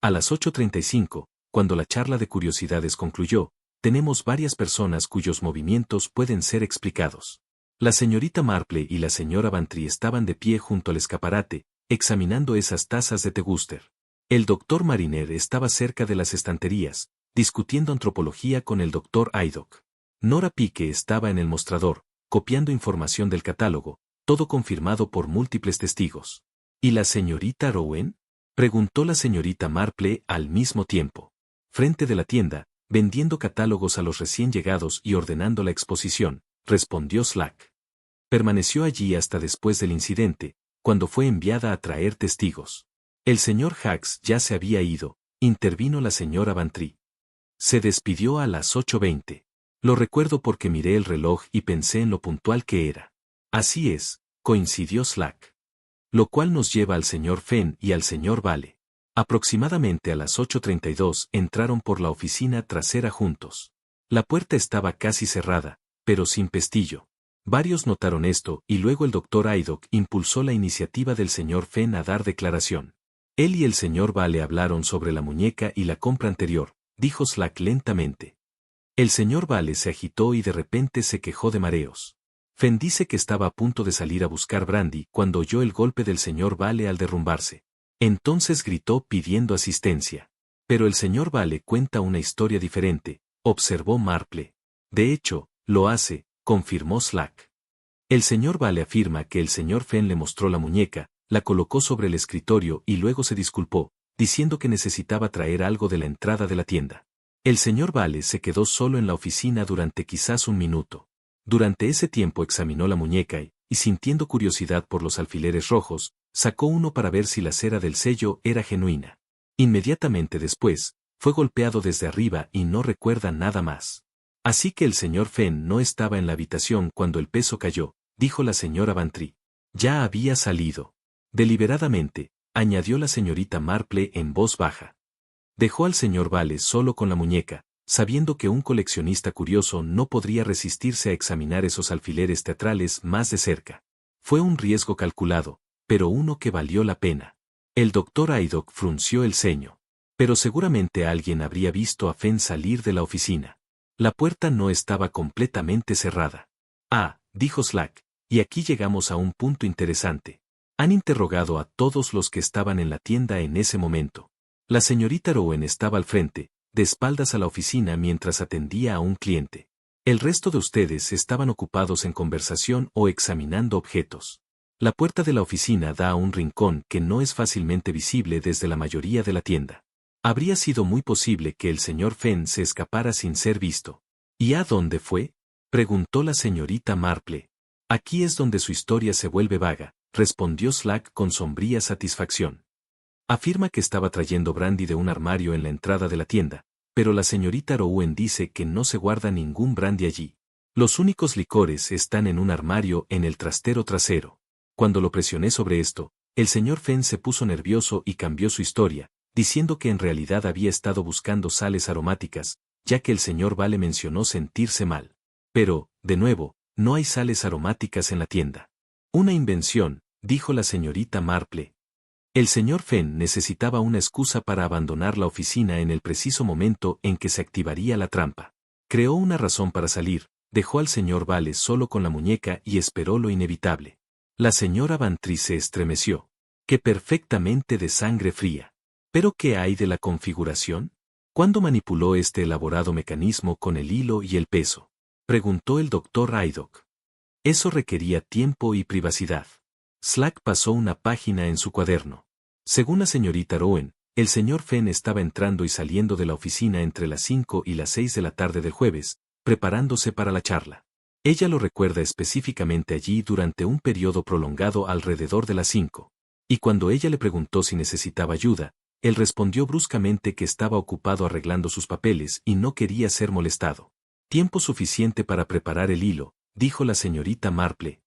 A las 8:35, cuando la charla de curiosidades concluyó, tenemos varias personas cuyos movimientos pueden ser explicados. La señorita Marple y la señora Bantry estaban de pie junto al escaparate, examinando esas tazas de Teguster. El doctor Mariner estaba cerca de las estanterías, discutiendo antropología con el doctor Haydock. Nora Pique estaba en el mostrador, copiando información del catálogo, todo confirmado por múltiples testigos. ¿Y la señorita Rouen?, preguntó la señorita Marple al mismo tiempo. Frente de la tienda, vendiendo catálogos a los recién llegados y ordenando la exposición, respondió Slack. Permaneció allí hasta después del incidente, cuando fue enviada a traer testigos. El señor Hacks ya se había ido, intervino la señora Bantry. Se despidió a las 8:20. Lo recuerdo porque miré el reloj y pensé en lo puntual que era. Así es, coincidió Slack. Lo cual nos lleva al señor Fenn y al señor Vale. Aproximadamente a las 8:32 entraron por la oficina trasera juntos. La puerta estaba casi cerrada, pero sin pestillo. Varios notaron esto y luego el Dr. Haydock impulsó la iniciativa del señor Fenn a dar declaración. Él y el señor Vale hablaron sobre la muñeca y la compra anterior, dijo Slack lentamente. El señor Vale se agitó y de repente se quejó de mareos. Fenn dice que estaba a punto de salir a buscar brandy cuando oyó el golpe del señor Vale al derrumbarse. Entonces gritó pidiendo asistencia. Pero el señor Vale cuenta una historia diferente, observó Marple. De hecho, lo hace, confirmó Slack. El señor Vale afirma que el señor Fenn le mostró la muñeca, la colocó sobre el escritorio y luego se disculpó, diciendo que necesitaba traer algo de la entrada de la tienda. El señor Vale se quedó solo en la oficina durante quizás un minuto. Durante ese tiempo examinó la muñeca y, sintiendo curiosidad por los alfileres rojos, sacó uno para ver si la cera del sello era genuina. Inmediatamente después, fue golpeado desde arriba y no recuerda nada más. Así que el señor Fenn no estaba en la habitación cuando el peso cayó, dijo la señora Bantry. Ya había salido. Deliberadamente, añadió la señorita Marple en voz baja. Dejó al señor Vale solo con la muñeca, sabiendo que un coleccionista curioso no podría resistirse a examinar esos alfileres teatrales más de cerca. Fue un riesgo calculado, pero uno que valió la pena. El doctor Haydock frunció el ceño. Pero seguramente alguien habría visto a Fenn salir de la oficina. La puerta no estaba completamente cerrada. Ah, dijo Slack, y aquí llegamos a un punto interesante. Han interrogado a todos los que estaban en la tienda en ese momento. La señorita Rowan estaba al frente, de espaldas a la oficina mientras atendía a un cliente. El resto de ustedes estaban ocupados en conversación o examinando objetos. La puerta de la oficina da a un rincón que no es fácilmente visible desde la mayoría de la tienda. Habría sido muy posible que el señor Fenn se escapara sin ser visto. ¿Y a dónde fue? Preguntó la señorita Marple. Aquí es donde su historia se vuelve vaga, respondió Slack con sombría satisfacción. Afirma que estaba trayendo brandy de un armario en la entrada de la tienda, pero la señorita Rowan dice que no se guarda ningún brandy allí. Los únicos licores están en un armario en el trastero trasero. Cuando lo presioné sobre esto, el señor Fenn se puso nervioso y cambió su historia, diciendo que en realidad había estado buscando sales aromáticas, ya que el señor Vale mencionó sentirse mal. Pero, de nuevo, no hay sales aromáticas en la tienda. Una invención, dijo la señorita Marple. El señor Fenn necesitaba una excusa para abandonar la oficina en el preciso momento en que se activaría la trampa. Creó una razón para salir, dejó al señor Vale solo con la muñeca y esperó lo inevitable. La señora Bantry se estremeció. ¡Qué perfectamente de sangre fría! ¿Pero qué hay de la configuración? ¿Cuándo manipuló este elaborado mecanismo con el hilo y el peso? Preguntó el doctor Haydock. Eso requería tiempo y privacidad. Slack pasó una página en su cuaderno. Según la señorita Rowan, el señor Fenn estaba entrando y saliendo de la oficina entre las 5 y las 6 de la tarde del jueves, preparándose para la charla. Ella lo recuerda específicamente allí durante un periodo prolongado alrededor de las 5. Y cuando ella le preguntó si necesitaba ayuda, él respondió bruscamente que estaba ocupado arreglando sus papeles y no quería ser molestado. Tiempo suficiente para preparar el hilo, dijo la señorita Marple.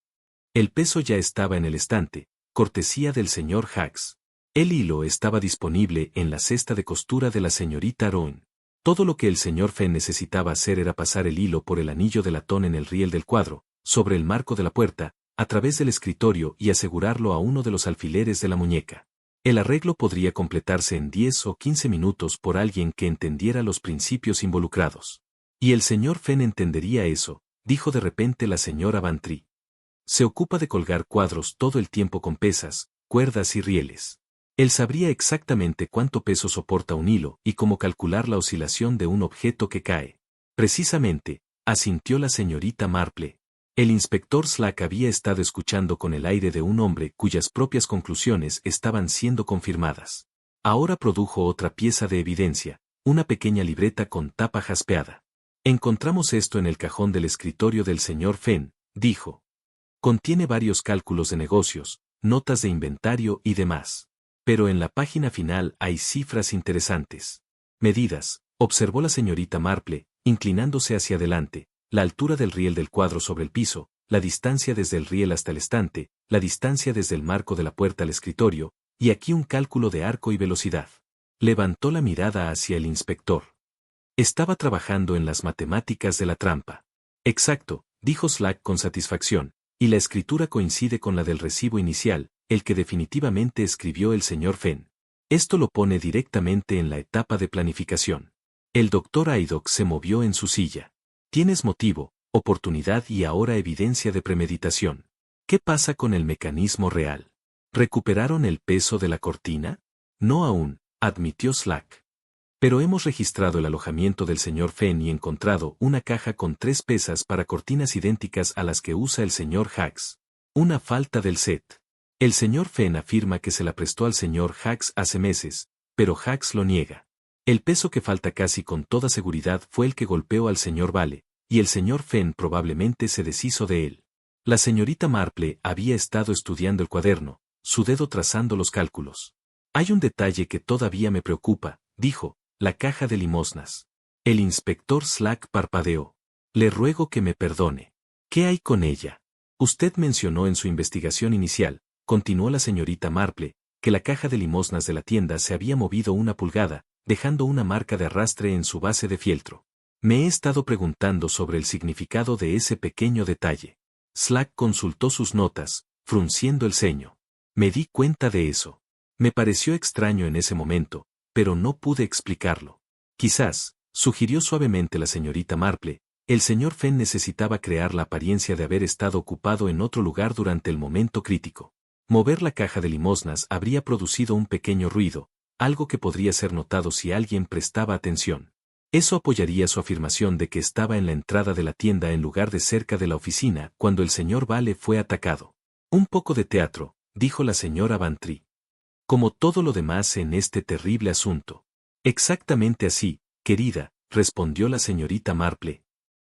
El peso ya estaba en el estante, cortesía del señor Hacks. El hilo estaba disponible en la cesta de costura de la señorita Rowan. Todo lo que el señor Fenn necesitaba hacer era pasar el hilo por el anillo de latón en el riel del cuadro, sobre el marco de la puerta, a través del escritorio y asegurarlo a uno de los alfileres de la muñeca. El arreglo podría completarse en 10 o 15 minutos por alguien que entendiera los principios involucrados. Y el señor Fenn entendería eso, dijo de repente la señora Bantry. Se ocupa de colgar cuadros todo el tiempo con pesas, cuerdas y rieles. Él sabría exactamente cuánto peso soporta un hilo y cómo calcular la oscilación de un objeto que cae. Precisamente, asintió la señorita Marple. El inspector Slack había estado escuchando con el aire de un hombre cuyas propias conclusiones estaban siendo confirmadas. Ahora produjo otra pieza de evidencia, una pequeña libreta con tapa jaspeada. Encontramos esto en el cajón del escritorio del señor Fenn, dijo. Contiene varios cálculos de negocios, notas de inventario y demás. Pero en la página final hay cifras interesantes. Medidas, observó la señorita Marple, inclinándose hacia adelante, la altura del riel del cuadro sobre el piso, la distancia desde el riel hasta el estante, la distancia desde el marco de la puerta al escritorio, y aquí un cálculo de arco y velocidad. Levantó la mirada hacia el inspector. Estaba trabajando en las matemáticas de la trampa. Exacto, dijo Slack con satisfacción, y la escritura coincide con la del recibo inicial, el que definitivamente escribió el señor Fenn. Esto lo pone directamente en la etapa de planificación. El doctor Haydock se movió en su silla. Tienes motivo, oportunidad y ahora evidencia de premeditación. ¿Qué pasa con el mecanismo real? ¿Recuperaron el peso de la cortina? No aún, admitió Slack. Pero hemos registrado el alojamiento del señor Fenn y encontrado una caja con 3 pesas para cortinas idénticas a las que usa el señor Hacks. Una falta del set. El señor Fenn afirma que se la prestó al señor Hacks hace meses, pero Hacks lo niega. El peso que falta casi con toda seguridad fue el que golpeó al señor Vale, y el señor Fenn probablemente se deshizo de él. La señorita Marple había estado estudiando el cuaderno, su dedo trazando los cálculos. Hay un detalle que todavía me preocupa, dijo, la caja de limosnas. El inspector Slack parpadeó. Le ruego que me perdone. ¿Qué hay con ella? Usted mencionó en su investigación inicial, continuó la señorita Marple, que la caja de limosnas de la tienda se había movido 1 pulgada, dejando una marca de arrastre en su base de fieltro. Me he estado preguntando sobre el significado de ese pequeño detalle. Slack consultó sus notas, frunciendo el ceño. Me di cuenta de eso. Me pareció extraño en ese momento, pero no pude explicarlo. Quizás, sugirió suavemente la señorita Marple, el señor Fenn necesitaba crear la apariencia de haber estado ocupado en otro lugar durante el momento crítico. Mover la caja de limosnas habría producido un pequeño ruido, algo que podría ser notado si alguien prestaba atención. Eso apoyaría su afirmación de que estaba en la entrada de la tienda en lugar de cerca de la oficina cuando el señor Vale fue atacado. Un poco de teatro, dijo la señora Bantry. Como todo lo demás en este terrible asunto. Exactamente así, querida, respondió la señorita Marple.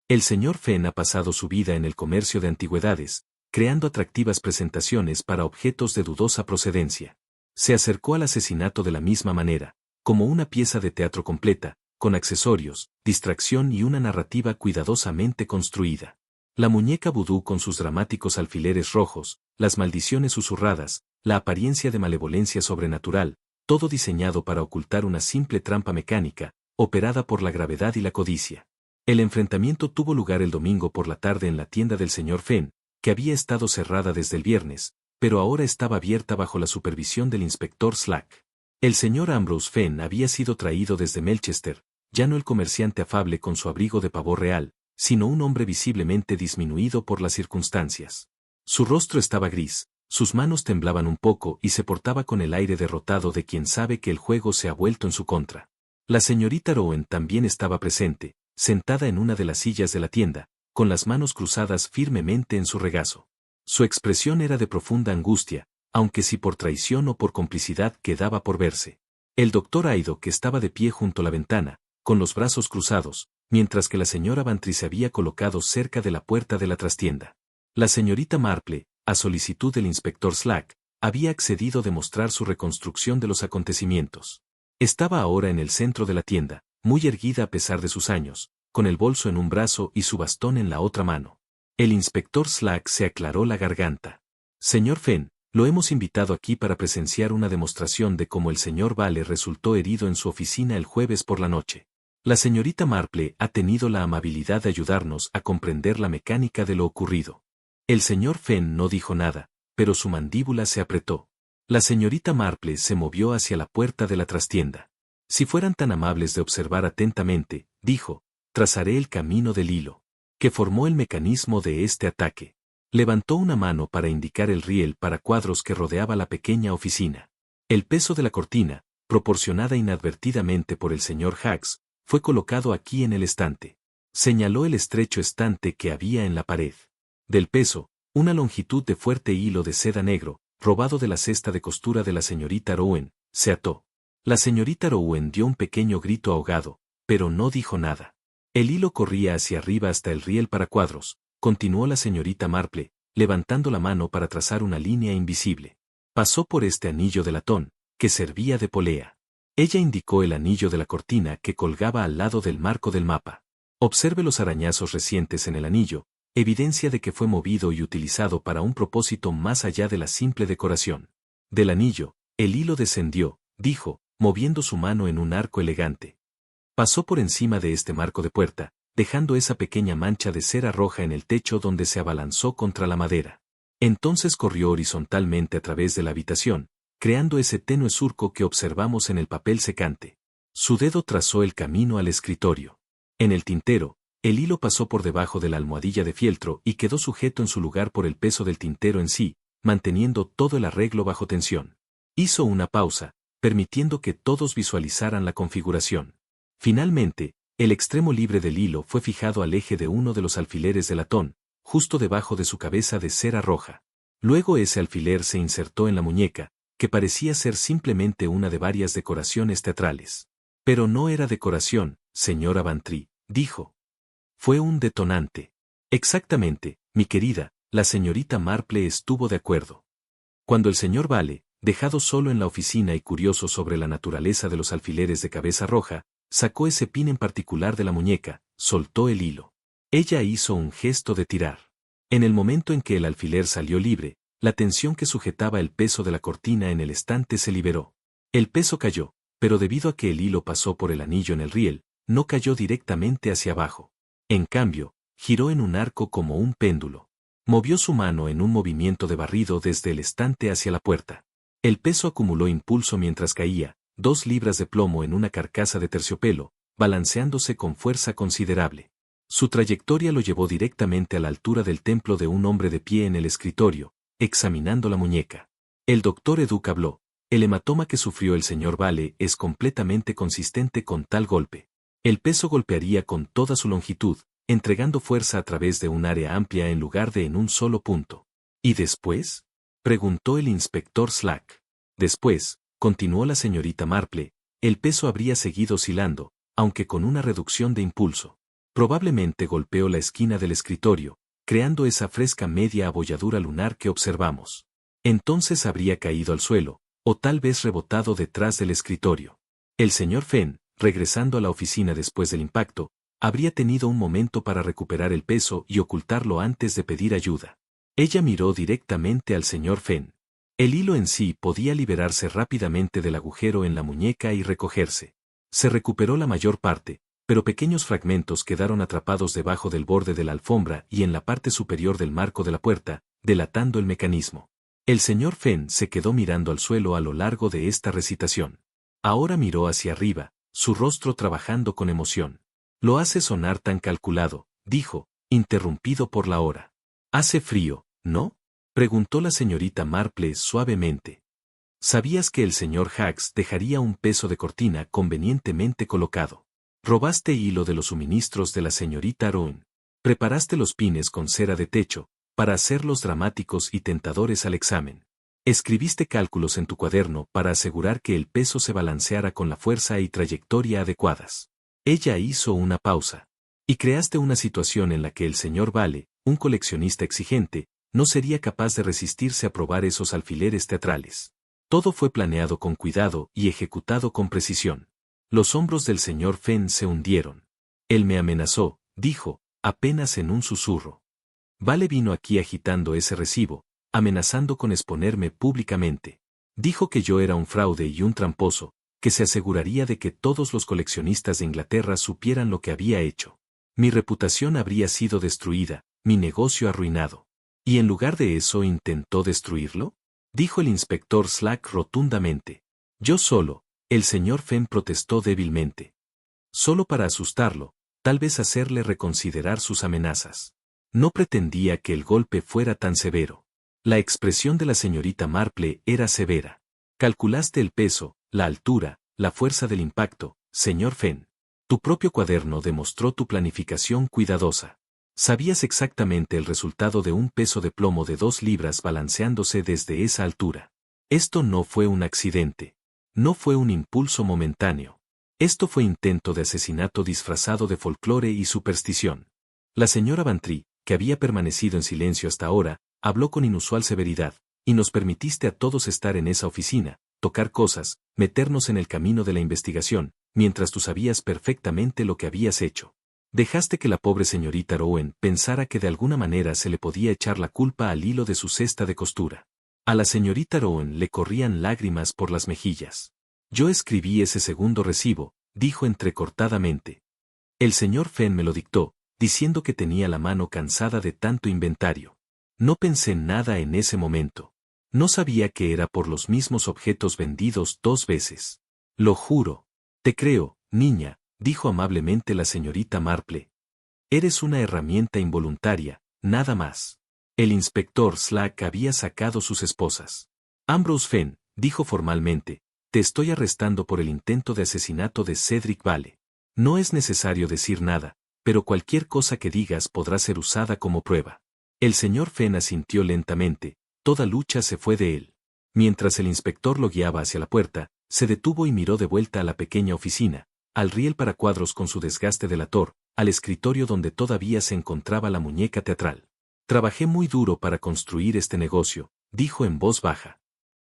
El señor Fenn ha pasado su vida en el comercio de antigüedades, creando atractivas presentaciones para objetos de dudosa procedencia. Se acercó al asesinato de la misma manera, como una pieza de teatro completa, con accesorios, distracción y una narrativa cuidadosamente construida. La muñeca vudú con sus dramáticos alfileres rojos, las maldiciones susurradas, la apariencia de malevolencia sobrenatural, todo diseñado para ocultar una simple trampa mecánica, operada por la gravedad y la codicia. El enfrentamiento tuvo lugar el domingo por la tarde en la tienda del señor Fenn, que había estado cerrada desde el viernes, pero ahora estaba abierta bajo la supervisión del inspector Slack. El señor Ambrose Fenn había sido traído desde Melchester, ya no el comerciante afable con su abrigo de pavor real, sino un hombre visiblemente disminuido por las circunstancias. Su rostro estaba gris, sus manos temblaban un poco y se portaba con el aire derrotado de quien sabe que el juego se ha vuelto en su contra. La señorita Rowan también estaba presente, sentada en una de las sillas de la tienda, con las manos cruzadas firmemente en su regazo. Su expresión era de profunda angustia, aunque si por traición o por complicidad quedaba por verse. El doctor Haydock estaba de pie junto a la ventana, con los brazos cruzados, mientras que la señora Bantry se había colocado cerca de la puerta de la trastienda. La señorita Marple, a solicitud del inspector Slack, había accedido a demostrar su reconstrucción de los acontecimientos. Estaba ahora en el centro de la tienda, muy erguida a pesar de sus años, con el bolso en un brazo y su bastón en la otra mano. El inspector Slack se aclaró la garganta. Señor Fenn, lo hemos invitado aquí para presenciar una demostración de cómo el señor Vale resultó herido en su oficina el jueves por la noche. La señorita Marple ha tenido la amabilidad de ayudarnos a comprender la mecánica de lo ocurrido. El señor Fenn no dijo nada, pero su mandíbula se apretó. La señorita Marple se movió hacia la puerta de la trastienda. Si fueran tan amables de observar atentamente, dijo, trazaré el camino del hilo que formó el mecanismo de este ataque. Levantó una mano para indicar el riel para cuadros que rodeaba la pequeña oficina. El peso de la cortina, proporcionada inadvertidamente por el señor Hacks, fue colocado aquí en el estante. Señaló el estrecho estante que había en la pared. Del peso, una longitud de fuerte hilo de seda negro, robado de la cesta de costura de la señorita Rowan, se ató. La señorita Rowan dio un pequeño grito ahogado, pero no dijo nada. El hilo corría hacia arriba hasta el riel para cuadros, continuó la señorita Marple, levantando la mano para trazar una línea invisible. Pasó por este anillo de latón, que servía de polea. Ella indicó el anillo de la cortina que colgaba al lado del marco del mapa. Observe los arañazos recientes en el anillo, evidencia de que fue movido y utilizado para un propósito más allá de la simple decoración. Del anillo, el hilo descendió, dijo, moviendo su mano en un arco elegante. Pasó por encima de este marco de puerta, dejando esa pequeña mancha de cera roja en el techo donde se abalanzó contra la madera. Entonces corrió horizontalmente a través de la habitación, creando ese tenue surco que observamos en el papel secante. Su dedo trazó el camino al escritorio. En el tintero, el hilo pasó por debajo de la almohadilla de fieltro y quedó sujeto en su lugar por el peso del tintero en sí, manteniendo todo el arreglo bajo tensión. Hizo una pausa, permitiendo que todos visualizaran la configuración. Finalmente, el extremo libre del hilo fue fijado al eje de uno de los alfileres de latón, justo debajo de su cabeza de cera roja. Luego ese alfiler se insertó en la muñeca, que parecía ser simplemente una de varias decoraciones teatrales. Pero no era decoración, señora Bantry, dijo. Fue un detonante. Exactamente, mi querida, la señorita Marple estuvo de acuerdo. Cuando el señor Vale, dejado solo en la oficina y curioso sobre la naturaleza de los alfileres de cabeza roja, sacó ese pin en particular de la muñeca, soltó el hilo. Ella hizo un gesto de tirar. En el momento en que el alfiler salió libre, la tensión que sujetaba el peso de la cortina en el estante se liberó. El peso cayó, pero debido a que el hilo pasó por el anillo en el riel, no cayó directamente hacia abajo. En cambio, giró en un arco como un péndulo. Movió su mano en un movimiento de barrido desde el estante hacia la puerta. El peso acumuló impulso mientras caía, 2 libras de plomo en una carcasa de terciopelo, balanceándose con fuerza considerable. Su trayectoria lo llevó directamente a la altura del templo de un hombre de pie en el escritorio, examinando la muñeca. El doctor Educ habló. El hematoma que sufrió el señor Vale es completamente consistente con tal golpe. El peso golpearía con toda su longitud, entregando fuerza a través de un área amplia en lugar de en un solo punto. ¿Y después?, preguntó el inspector Slack. Después, continuó la señorita Marple, el peso habría seguido oscilando, aunque con una reducción de impulso. Probablemente golpeó la esquina del escritorio, creando esa fresca media abolladura lunar que observamos. Entonces habría caído al suelo, o tal vez rebotado detrás del escritorio. El señor Fenn, regresando a la oficina después del impacto, habría tenido un momento para recuperar el peso y ocultarlo antes de pedir ayuda. Ella miró directamente al señor Fenn. El hilo en sí podía liberarse rápidamente del agujero en la muñeca y recogerse. Se recuperó la mayor parte, pero pequeños fragmentos quedaron atrapados debajo del borde de la alfombra y en la parte superior del marco de la puerta, delatando el mecanismo. El señor Fenn se quedó mirando al suelo a lo largo de esta recitación. Ahora miró hacia arriba, su rostro trabajando con emoción. Lo hace sonar tan calculado, dijo, interrumpido por la hora. Hace frío, ¿no?, preguntó la señorita Marple suavemente. ¿Sabías que el señor Hacks dejaría un peso de cortina convenientemente colocado? Robaste hilo de los suministros de la señorita Rowan. Preparaste los pines con cera de techo, para hacerlos dramáticos y tentadores al examen. Escribiste cálculos en tu cuaderno para asegurar que el peso se balanceara con la fuerza y trayectoria adecuadas. Ella hizo una pausa. Y creaste una situación en la que el señor Vale, un coleccionista exigente, no sería capaz de resistirse a probar esos alfileres teatrales. Todo fue planeado con cuidado y ejecutado con precisión. Los hombros del señor Fenn se hundieron. Él me amenazó, dijo, apenas en un susurro. Vale vino aquí agitando ese recibo, amenazando con exponerme públicamente. Dijo que yo era un fraude y un tramposo, que se aseguraría de que todos los coleccionistas de Inglaterra supieran lo que había hecho. Mi reputación habría sido destruida, mi negocio arruinado. ¿Y en lugar de eso intentó destruirlo?, dijo el inspector Slack rotundamente. Yo solo, el señor Fenn protestó débilmente. Solo para asustarlo, tal vez hacerle reconsiderar sus amenazas. No pretendía que el golpe fuera tan severo. La expresión de la señorita Marple era severa. Calculaste el peso, la altura, la fuerza del impacto, señor Fenn. Tu propio cuaderno demostró tu planificación cuidadosa. Sabías exactamente el resultado de un peso de plomo de 2 libras balanceándose desde esa altura. Esto no fue un accidente. No fue un impulso momentáneo. Esto fue intento de asesinato disfrazado de folclore y superstición. La señora Bantry, que había permanecido en silencio hasta ahora, habló con inusual severidad, y nos permitiste a todos estar en esa oficina, tocar cosas, meternos en el camino de la investigación, mientras tú sabías perfectamente lo que habías hecho. Dejaste que la pobre señorita Rowan pensara que de alguna manera se le podía echar la culpa al hilo de su cesta de costura. A la señorita Rowan le corrían lágrimas por las mejillas. Yo escribí ese segundo recibo, dijo entrecortadamente. El señor Fenn me lo dictó, diciendo que tenía la mano cansada de tanto inventario. No pensé nada en ese momento. No sabía que era por los mismos objetos vendidos 2 veces. Lo juro. Te creo, niña, dijo amablemente la señorita Marple. Eres una herramienta involuntaria, nada más. El inspector Slack había sacado sus esposas. Ambrose Fenn, dijo formalmente, te estoy arrestando por el intento de asesinato de Cedric Vale. No es necesario decir nada, pero cualquier cosa que digas podrá ser usada como prueba. El señor Fenn asintió lentamente, toda lucha se fue de él. Mientras el inspector lo guiaba hacia la puerta, se detuvo y miró de vuelta a la pequeña oficina, al riel para cuadros con su desgaste delator, al escritorio donde todavía se encontraba la muñeca teatral. Trabajé muy duro para construir este negocio, dijo en voz baja.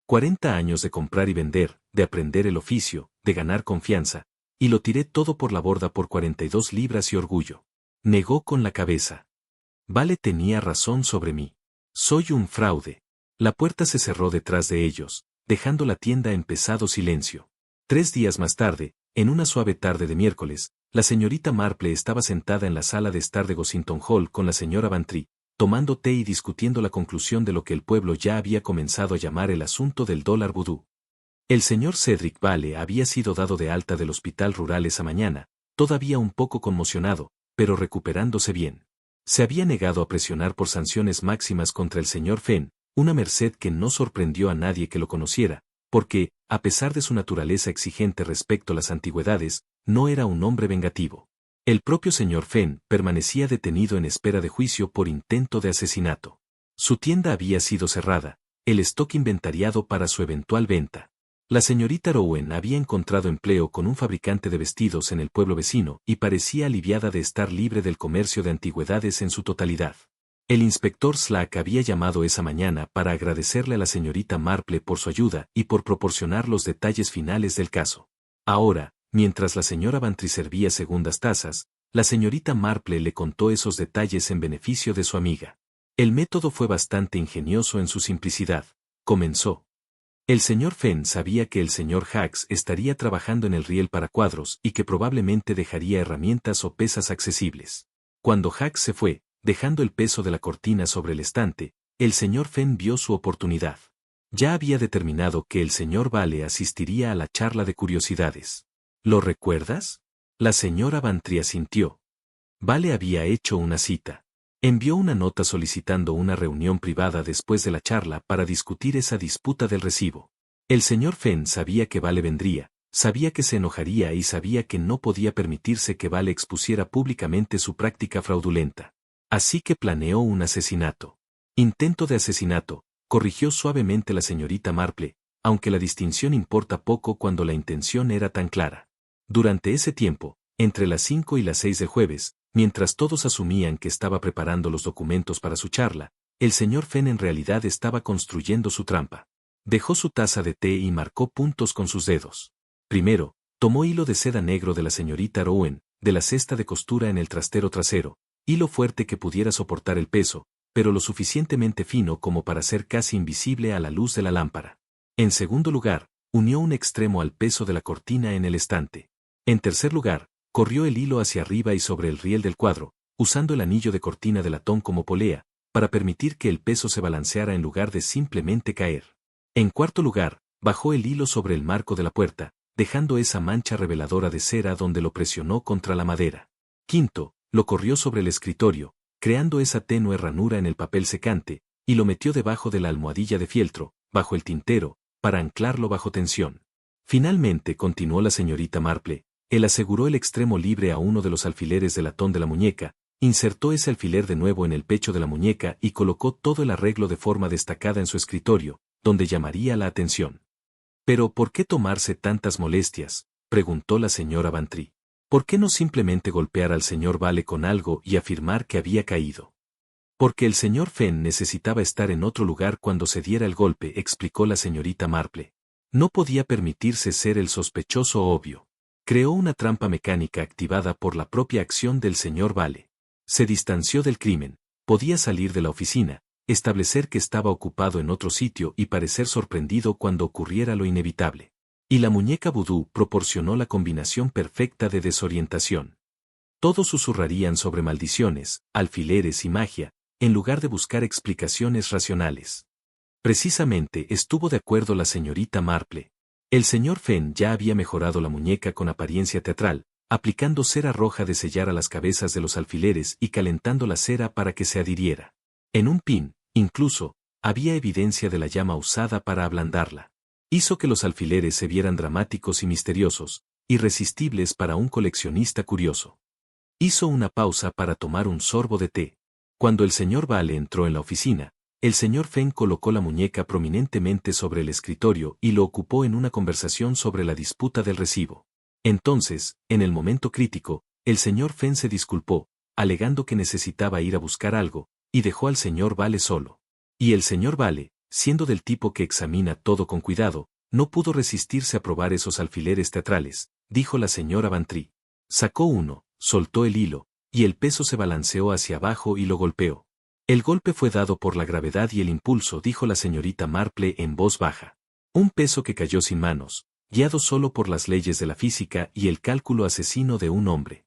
40 años de comprar y vender, de aprender el oficio, de ganar confianza, y lo tiré todo por la borda por 42 libras y orgullo. Negó con la cabeza. Vale tenía razón sobre mí. Soy un fraude. La puerta se cerró detrás de ellos, dejando la tienda en pesado silencio. 3 días más tarde, en una suave tarde de miércoles, la señorita Marple estaba sentada en la sala de estar de Gossington Hall con la señora Bantry, tomando té y discutiendo la conclusión de lo que el pueblo ya había comenzado a llamar el asunto del dólar vudú. El señor Cedric Vale había sido dado de alta del hospital rural esa mañana, todavía un poco conmocionado, pero recuperándose bien. Se había negado a presionar por sanciones máximas contra el señor Fenn, una merced que no sorprendió a nadie que lo conociera, porque, a pesar de su naturaleza exigente respecto a las antigüedades, no era un hombre vengativo. El propio señor Fenn permanecía detenido en espera de juicio por intento de asesinato. Su tienda había sido cerrada, el stock inventariado para su eventual venta. La señorita Rowen había encontrado empleo con un fabricante de vestidos en el pueblo vecino y parecía aliviada de estar libre del comercio de antigüedades en su totalidad. El inspector Slack había llamado esa mañana para agradecerle a la señorita Marple por su ayuda y por proporcionar los detalles finales del caso. Ahora, mientras la señora Bantry servía segundas tazas, la señorita Marple le contó esos detalles en beneficio de su amiga. El método fue bastante ingenioso en su simplicidad. Comenzó. El señor Fenn sabía que el señor Hacks estaría trabajando en el riel para cuadros y que probablemente dejaría herramientas o pesas accesibles. Cuando Hacks se fue, dejando el peso de la cortina sobre el estante, el señor Fenn vio su oportunidad. Ya había determinado que el señor Vale asistiría a la charla de curiosidades. ¿Lo recuerdas? La señora Bantry asintió. Vale había hecho una cita. Envió una nota solicitando una reunión privada después de la charla para discutir esa disputa del recibo. El señor Fenn sabía que Vale vendría, sabía que se enojaría y sabía que no podía permitirse que Vale expusiera públicamente su práctica fraudulenta. Así que planeó un asesinato. Intento de asesinato, corrigió suavemente la señorita Marple, aunque la distinción importa poco cuando la intención era tan clara. Durante ese tiempo, entre las 5 y las 6 de jueves, mientras todos asumían que estaba preparando los documentos para su charla, el señor Fenn en realidad estaba construyendo su trampa. Dejó su taza de té y marcó puntos con sus dedos. Primero, tomó hilo de seda negro de la señorita Rowen, de la cesta de costura en el trastero trasero, hilo fuerte que pudiera soportar el peso, pero lo suficientemente fino como para ser casi invisible a la luz de la lámpara. En segundo lugar, unió un extremo al peso de la cortina en el estante. En tercer lugar, corrió el hilo hacia arriba y sobre el riel del cuadro, usando el anillo de cortina de latón como polea, para permitir que el peso se balanceara en lugar de simplemente caer. En cuarto lugar, bajó el hilo sobre el marco de la puerta, dejando esa mancha reveladora de cera donde lo presionó contra la madera. Quinto, lo corrió sobre el escritorio, creando esa tenue ranura en el papel secante, y lo metió debajo de la almohadilla de fieltro, bajo el tintero, para anclarlo bajo tensión. Finalmente, continuó la señorita Marple, él aseguró el extremo libre a uno de los alfileres de latón de la muñeca, insertó ese alfiler de nuevo en el pecho de la muñeca y colocó todo el arreglo de forma destacada en su escritorio, donde llamaría la atención. «¿Pero por qué tomarse tantas molestias?», preguntó la señora Bantry. «¿Por qué no simplemente golpear al señor Vale con algo y afirmar que había caído?». «Porque el señor Fenn necesitaba estar en otro lugar cuando se diera el golpe», explicó la señorita Marple. «No podía permitirse ser el sospechoso obvio. Creó una trampa mecánica activada por la propia acción del señor Vale. Se distanció del crimen, podía salir de la oficina, establecer que estaba ocupado en otro sitio y parecer sorprendido cuando ocurriera lo inevitable. Y la muñeca vudú proporcionó la combinación perfecta de desorientación. Todos susurrarían sobre maldiciones, alfileres y magia, en lugar de buscar explicaciones racionales. Precisamente estuvo de acuerdo la señorita Marple. El señor Fenn ya había mejorado la muñeca con apariencia teatral, aplicando cera roja de sellar a las cabezas de los alfileres y calentando la cera para que se adhiriera. En un pin, incluso, había evidencia de la llama usada para ablandarla. Hizo que los alfileres se vieran dramáticos y misteriosos, irresistibles para un coleccionista curioso. Hizo una pausa para tomar un sorbo de té. Cuando el señor Vale entró en la oficina, el señor Fenn colocó la muñeca prominentemente sobre el escritorio y lo ocupó en una conversación sobre la disputa del recibo. Entonces, en el momento crítico, el señor Fenn se disculpó, alegando que necesitaba ir a buscar algo, y dejó al señor Vale solo. Y el señor Vale, siendo del tipo que examina todo con cuidado, no pudo resistirse a probar esos alfileres teatrales, dijo la señora Bantry. Sacó uno, soltó el hilo, y el peso se balanceó hacia abajo y lo golpeó. El golpe fue dado por la gravedad y el impulso, dijo la señorita Marple en voz baja. Un peso que cayó sin manos, guiado solo por las leyes de la física y el cálculo asesino de un hombre.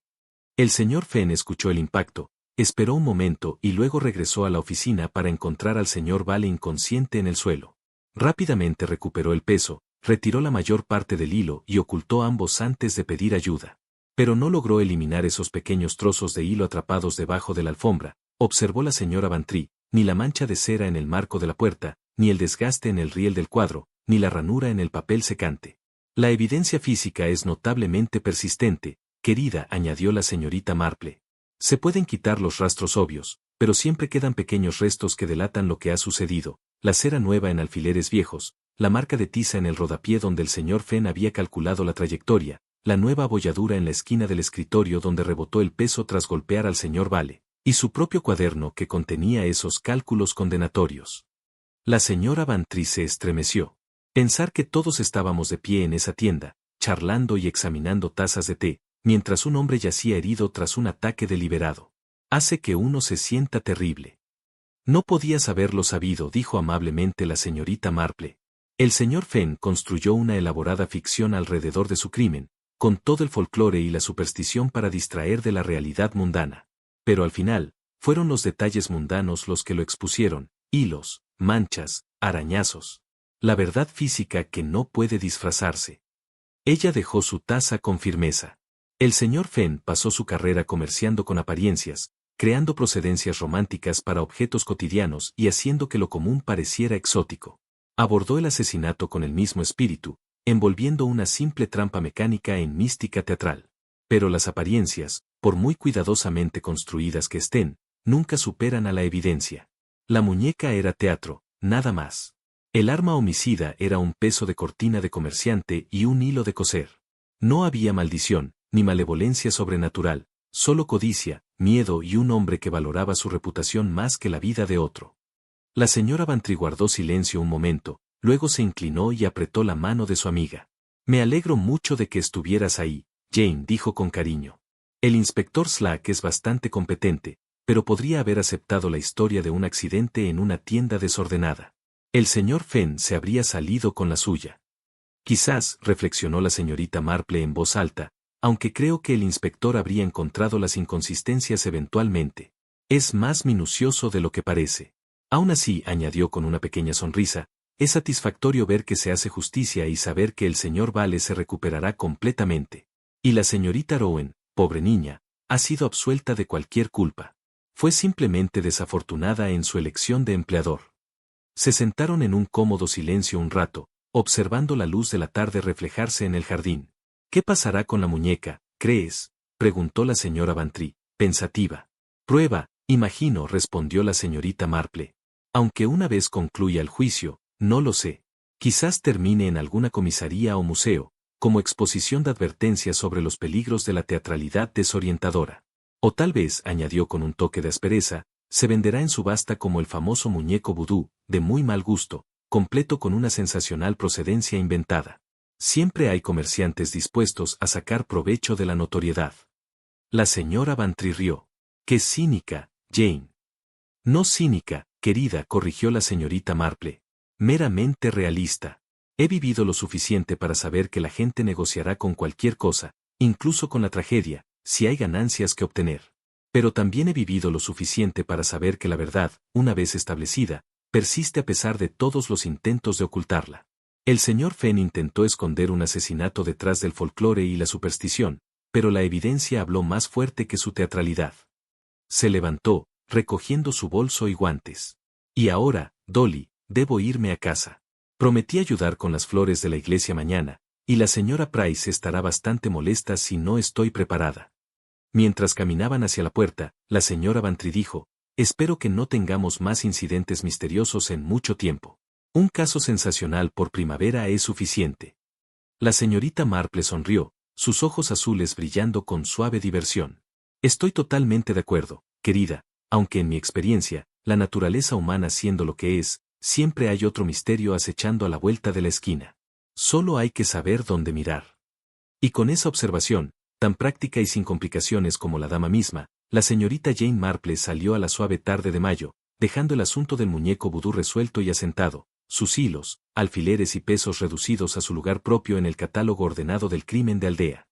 El señor Fenn escuchó el impacto, esperó un momento y luego regresó a la oficina para encontrar al señor Vale inconsciente en el suelo. Rápidamente recuperó el peso, retiró la mayor parte del hilo y ocultó ambos antes de pedir ayuda. Pero no logró eliminar esos pequeños trozos de hilo atrapados debajo de la alfombra, observó la señora Bantry, ni la mancha de cera en el marco de la puerta, ni el desgaste en el riel del cuadro, ni la ranura en el papel secante. La evidencia física es notablemente persistente, querida, añadió la señorita Marple. Se pueden quitar los rastros obvios, pero siempre quedan pequeños restos que delatan lo que ha sucedido, la cera nueva en alfileres viejos, la marca de tiza en el rodapié donde el señor Fenn había calculado la trayectoria, la nueva abolladura en la esquina del escritorio donde rebotó el peso tras golpear al señor Vale, y su propio cuaderno que contenía esos cálculos condenatorios. La señora Bantry se estremeció. Pensar que todos estábamos de pie en esa tienda, charlando y examinando tazas de té, mientras un hombre yacía herido tras un ataque deliberado. Hace que uno se sienta terrible. No podías haberlo sabido, dijo amablemente la señorita Marple. El señor Fenn construyó una elaborada ficción alrededor de su crimen, con todo el folclore y la superstición para distraer de la realidad mundana. Pero al final, fueron los detalles mundanos los que lo expusieron, hilos, manchas, arañazos. La verdad física que no puede disfrazarse. Ella dejó su taza con firmeza. El señor Fenn pasó su carrera comerciando con apariencias, creando procedencias románticas para objetos cotidianos y haciendo que lo común pareciera exótico. Abordó el asesinato con el mismo espíritu, envolviendo una simple trampa mecánica en mística teatral. Pero las apariencias, por muy cuidadosamente construidas que estén, nunca superan a la evidencia. La muñeca era teatro, nada más. El arma homicida era un peso de cortina de comerciante y un hilo de coser. No había maldición, ni malevolencia sobrenatural, solo codicia, miedo y un hombre que valoraba su reputación más que la vida de otro. La señora Bantry guardó silencio un momento, luego se inclinó y apretó la mano de su amiga. Me alegro mucho de que estuvieras ahí, Jane, dijo con cariño. El inspector Slack es bastante competente, pero podría haber aceptado la historia de un accidente en una tienda desordenada. El señor Fenn se habría salido con la suya. Quizás, reflexionó la señorita Marple en voz alta, aunque creo que el inspector habría encontrado las inconsistencias eventualmente. Es más minucioso de lo que parece. Aún así, añadió con una pequeña sonrisa, es satisfactorio ver que se hace justicia y saber que el señor Vale se recuperará completamente. Y la señorita Rowan, pobre niña, ha sido absuelta de cualquier culpa. Fue simplemente desafortunada en su elección de empleador. Se sentaron en un cómodo silencio un rato, observando la luz de la tarde reflejarse en el jardín. ¿Qué pasará con la muñeca, crees?, preguntó la señora Bantry, pensativa. Prueba, imagino, respondió la señorita Marple. Aunque una vez concluya el juicio, no lo sé. Quizás termine en alguna comisaría o museo, como exposición de advertencias sobre los peligros de la teatralidad desorientadora. O tal vez, añadió con un toque de aspereza, se venderá en subasta como el famoso muñeco vudú, de muy mal gusto, completo con una sensacional procedencia inventada. Siempre hay comerciantes dispuestos a sacar provecho de la notoriedad. La señora Bantry rió. ¡Qué cínica, Jane! No cínica, querida, corrigió la señorita Marple. Meramente realista. He vivido lo suficiente para saber que la gente negociará con cualquier cosa, incluso con la tragedia, si hay ganancias que obtener. Pero también he vivido lo suficiente para saber que la verdad, una vez establecida, persiste a pesar de todos los intentos de ocultarla. El señor Fenn intentó esconder un asesinato detrás del folclore y la superstición, pero la evidencia habló más fuerte que su teatralidad. Se levantó, recogiendo su bolso y guantes. Y ahora, Dolly, debo irme a casa. Prometí ayudar con las flores de la iglesia mañana, y la señora Price estará bastante molesta si no estoy preparada. Mientras caminaban hacia la puerta, la señora Bantry dijo, espero que no tengamos más incidentes misteriosos en mucho tiempo. Un caso sensacional por primavera es suficiente. La señorita Marple sonrió, sus ojos azules brillando con suave diversión. Estoy totalmente de acuerdo, querida, aunque en mi experiencia, la naturaleza humana siendo lo que es, siempre hay otro misterio acechando a la vuelta de la esquina. Solo hay que saber dónde mirar. Y con esa observación, tan práctica y sin complicaciones como la dama misma, la señorita Jane Marple salió a la suave tarde de mayo, dejando el asunto del muñeco vudú resuelto y asentado, sus hilos, alfileres y pesos reducidos a su lugar propio en el catálogo ordenado del crimen de aldea.